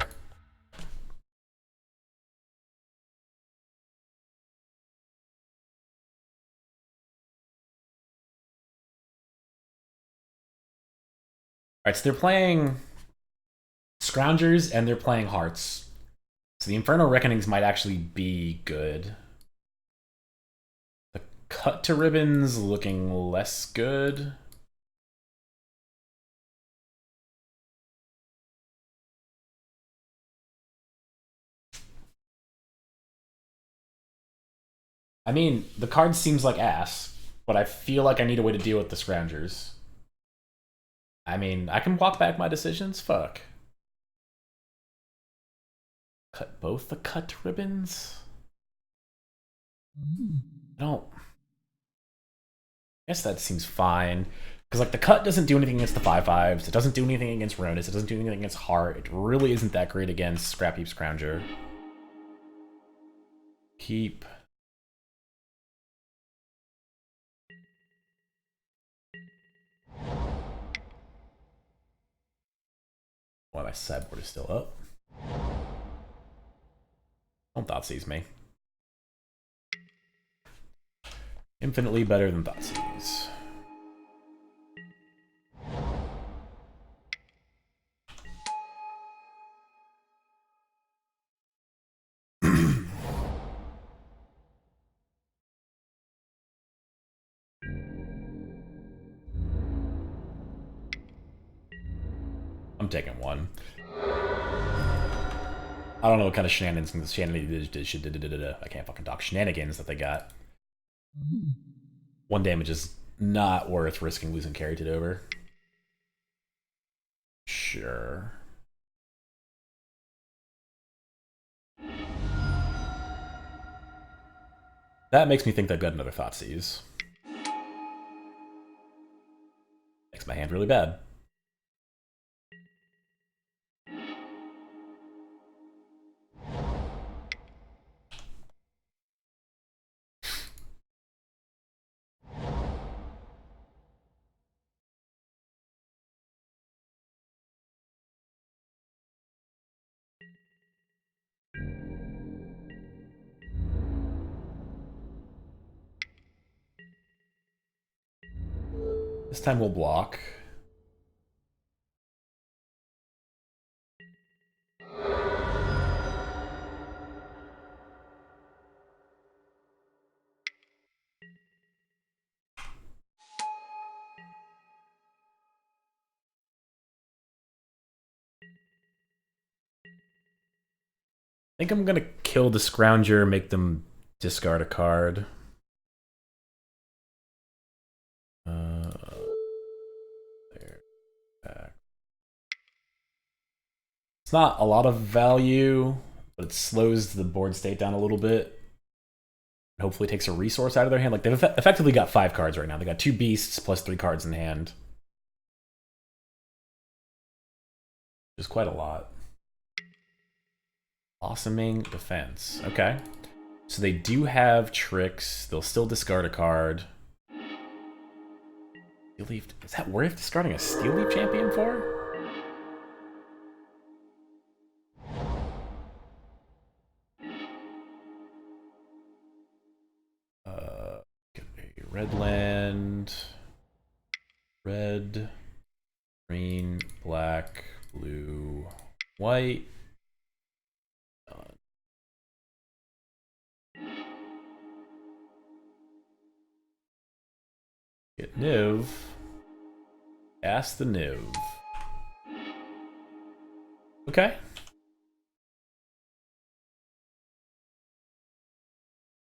Alright, so they're playing Scroungers and they're playing Hearts. So the Infernal Reckonings might actually be good. The Cut to Ribbons looking less good. I mean, the card seems like ass, but I feel like I need a way to deal with the Scroungers. I mean, I can walk back my decisions. Fuck. Cut both the cut ribbons? I don't... I guess that seems fine. Because, like, the cut doesn't do anything against the 5/5s. It doesn't do anything against Ronus. It doesn't do anything against Heart. It really isn't that great against Scrap Heap Scrounger. Keep... Why my sideboard is still up. Don't Thoughtseize me. Infinitely better than Thoughtseize. I'm taking one. I don't know what kind of shenanigans I can't fucking talk. Shenanigans that they got. One damage is not worth risking losing carry to over. Sure. That makes me think they've got another Thoughtseize. Makes my hand really bad. This time we'll block. I think I'm gonna kill the Scrounger, make them discard a card. There. Back. It's not a lot of value, but it slows the board state down a little bit. Hopefully takes a resource out of their hand. Like, they've effectively got 5 cards right now. They got 2 beasts plus 3 cards in hand. Which is quite a lot. Blossoming Defense. Okay. So they do have tricks. They'll still discard a card. Steel Leaf. Is that worth discarding a Steel Leaf Champion for? Get a red land. Red. Green. Black. Blue. White. Get Niv. Cast the Niv. Okay.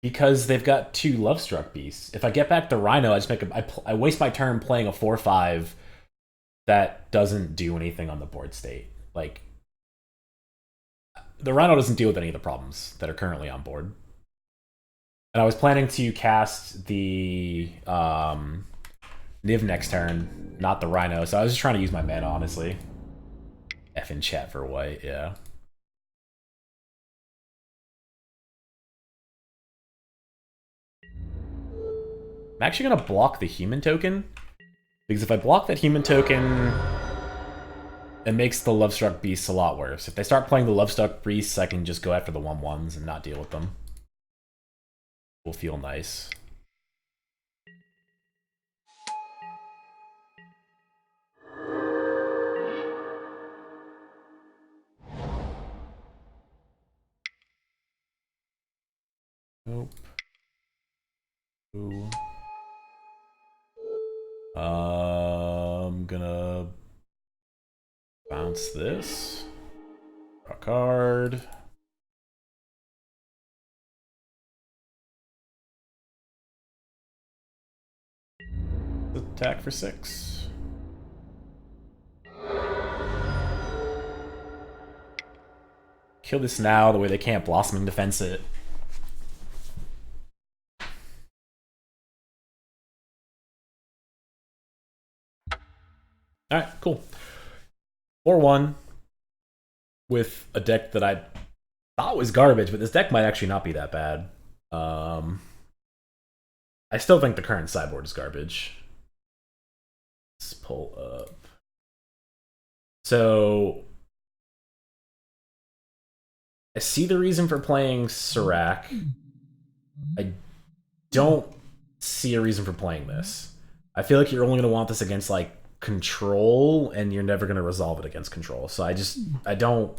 Because they've got 2 Lovestruck Beasts. If I get back the Rhino, I just make I waste my turn playing a 4/5 that doesn't do anything on the board state. Like, the Rhino doesn't deal with any of the problems that are currently on board. And I was planning to cast the Niv next turn, not the Rhino, so I was just trying to use my mana, honestly. F in chat for white, yeah. I'm actually gonna block the human token, because if I block that human token, it makes the Lovestruck Beasts a lot worse. If they start playing the Lovestruck Beasts, I can just go after the 1/1s and not deal with them. Will feel nice. Nope. Ooh. I'm gonna bounce this. Draw a card. Attack for 6. Kill this now, the way they can't Blossoming Defense it. Alright, cool. 4-1 with a deck that I thought was garbage, but this deck might actually not be that bad. I still think the current sideboard is garbage. Let's pull up. So I see the reason for playing Serac. I don't see a reason for playing this. I feel like you're only going to want this against, like, control, and you're never going to resolve it against control. So I don't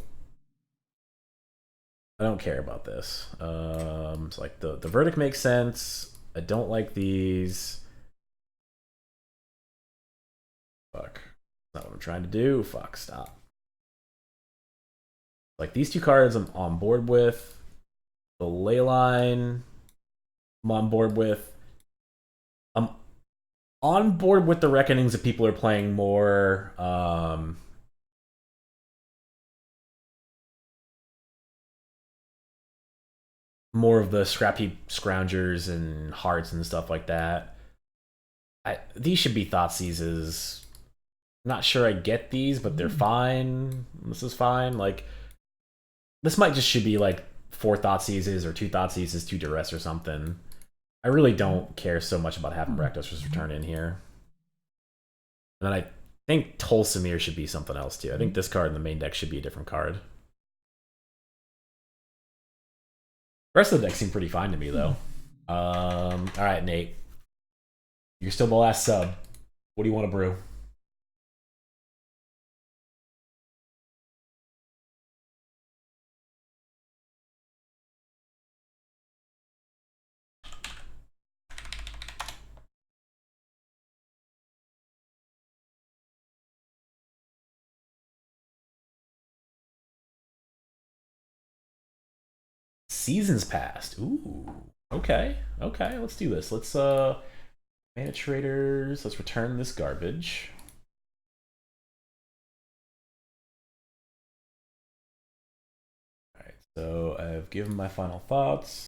care about this. So, like, the verdict makes sense. I don't like these. Fuck. That's not what I'm trying to do. Fuck, stop. Like these two cards I'm on board with. The Leyline I'm on board with. I'm on board with the Reckonings if people are playing more more of the scrap heap scroungers and hearts and stuff like that. These should be Thoughtseizes. Not sure I get these, but they're fine. This is fine. Like, this might just should be like 4 Thoughtseizes or 2 Thoughtseizes, 2 Duress or something. I really don't care so much about having Rakdos's Return in here. And then I think Tolsimir should be something else too. I think this card in the main deck should be a different card. The rest of the deck seemed pretty fine to me though. Alright, Nate. You're still the last sub. What do you want to brew? Seasons Past. Ooh. Okay. Okay, let's do this. Let's Mana Traders. Let's return this garbage. Alright, so I've given my final thoughts.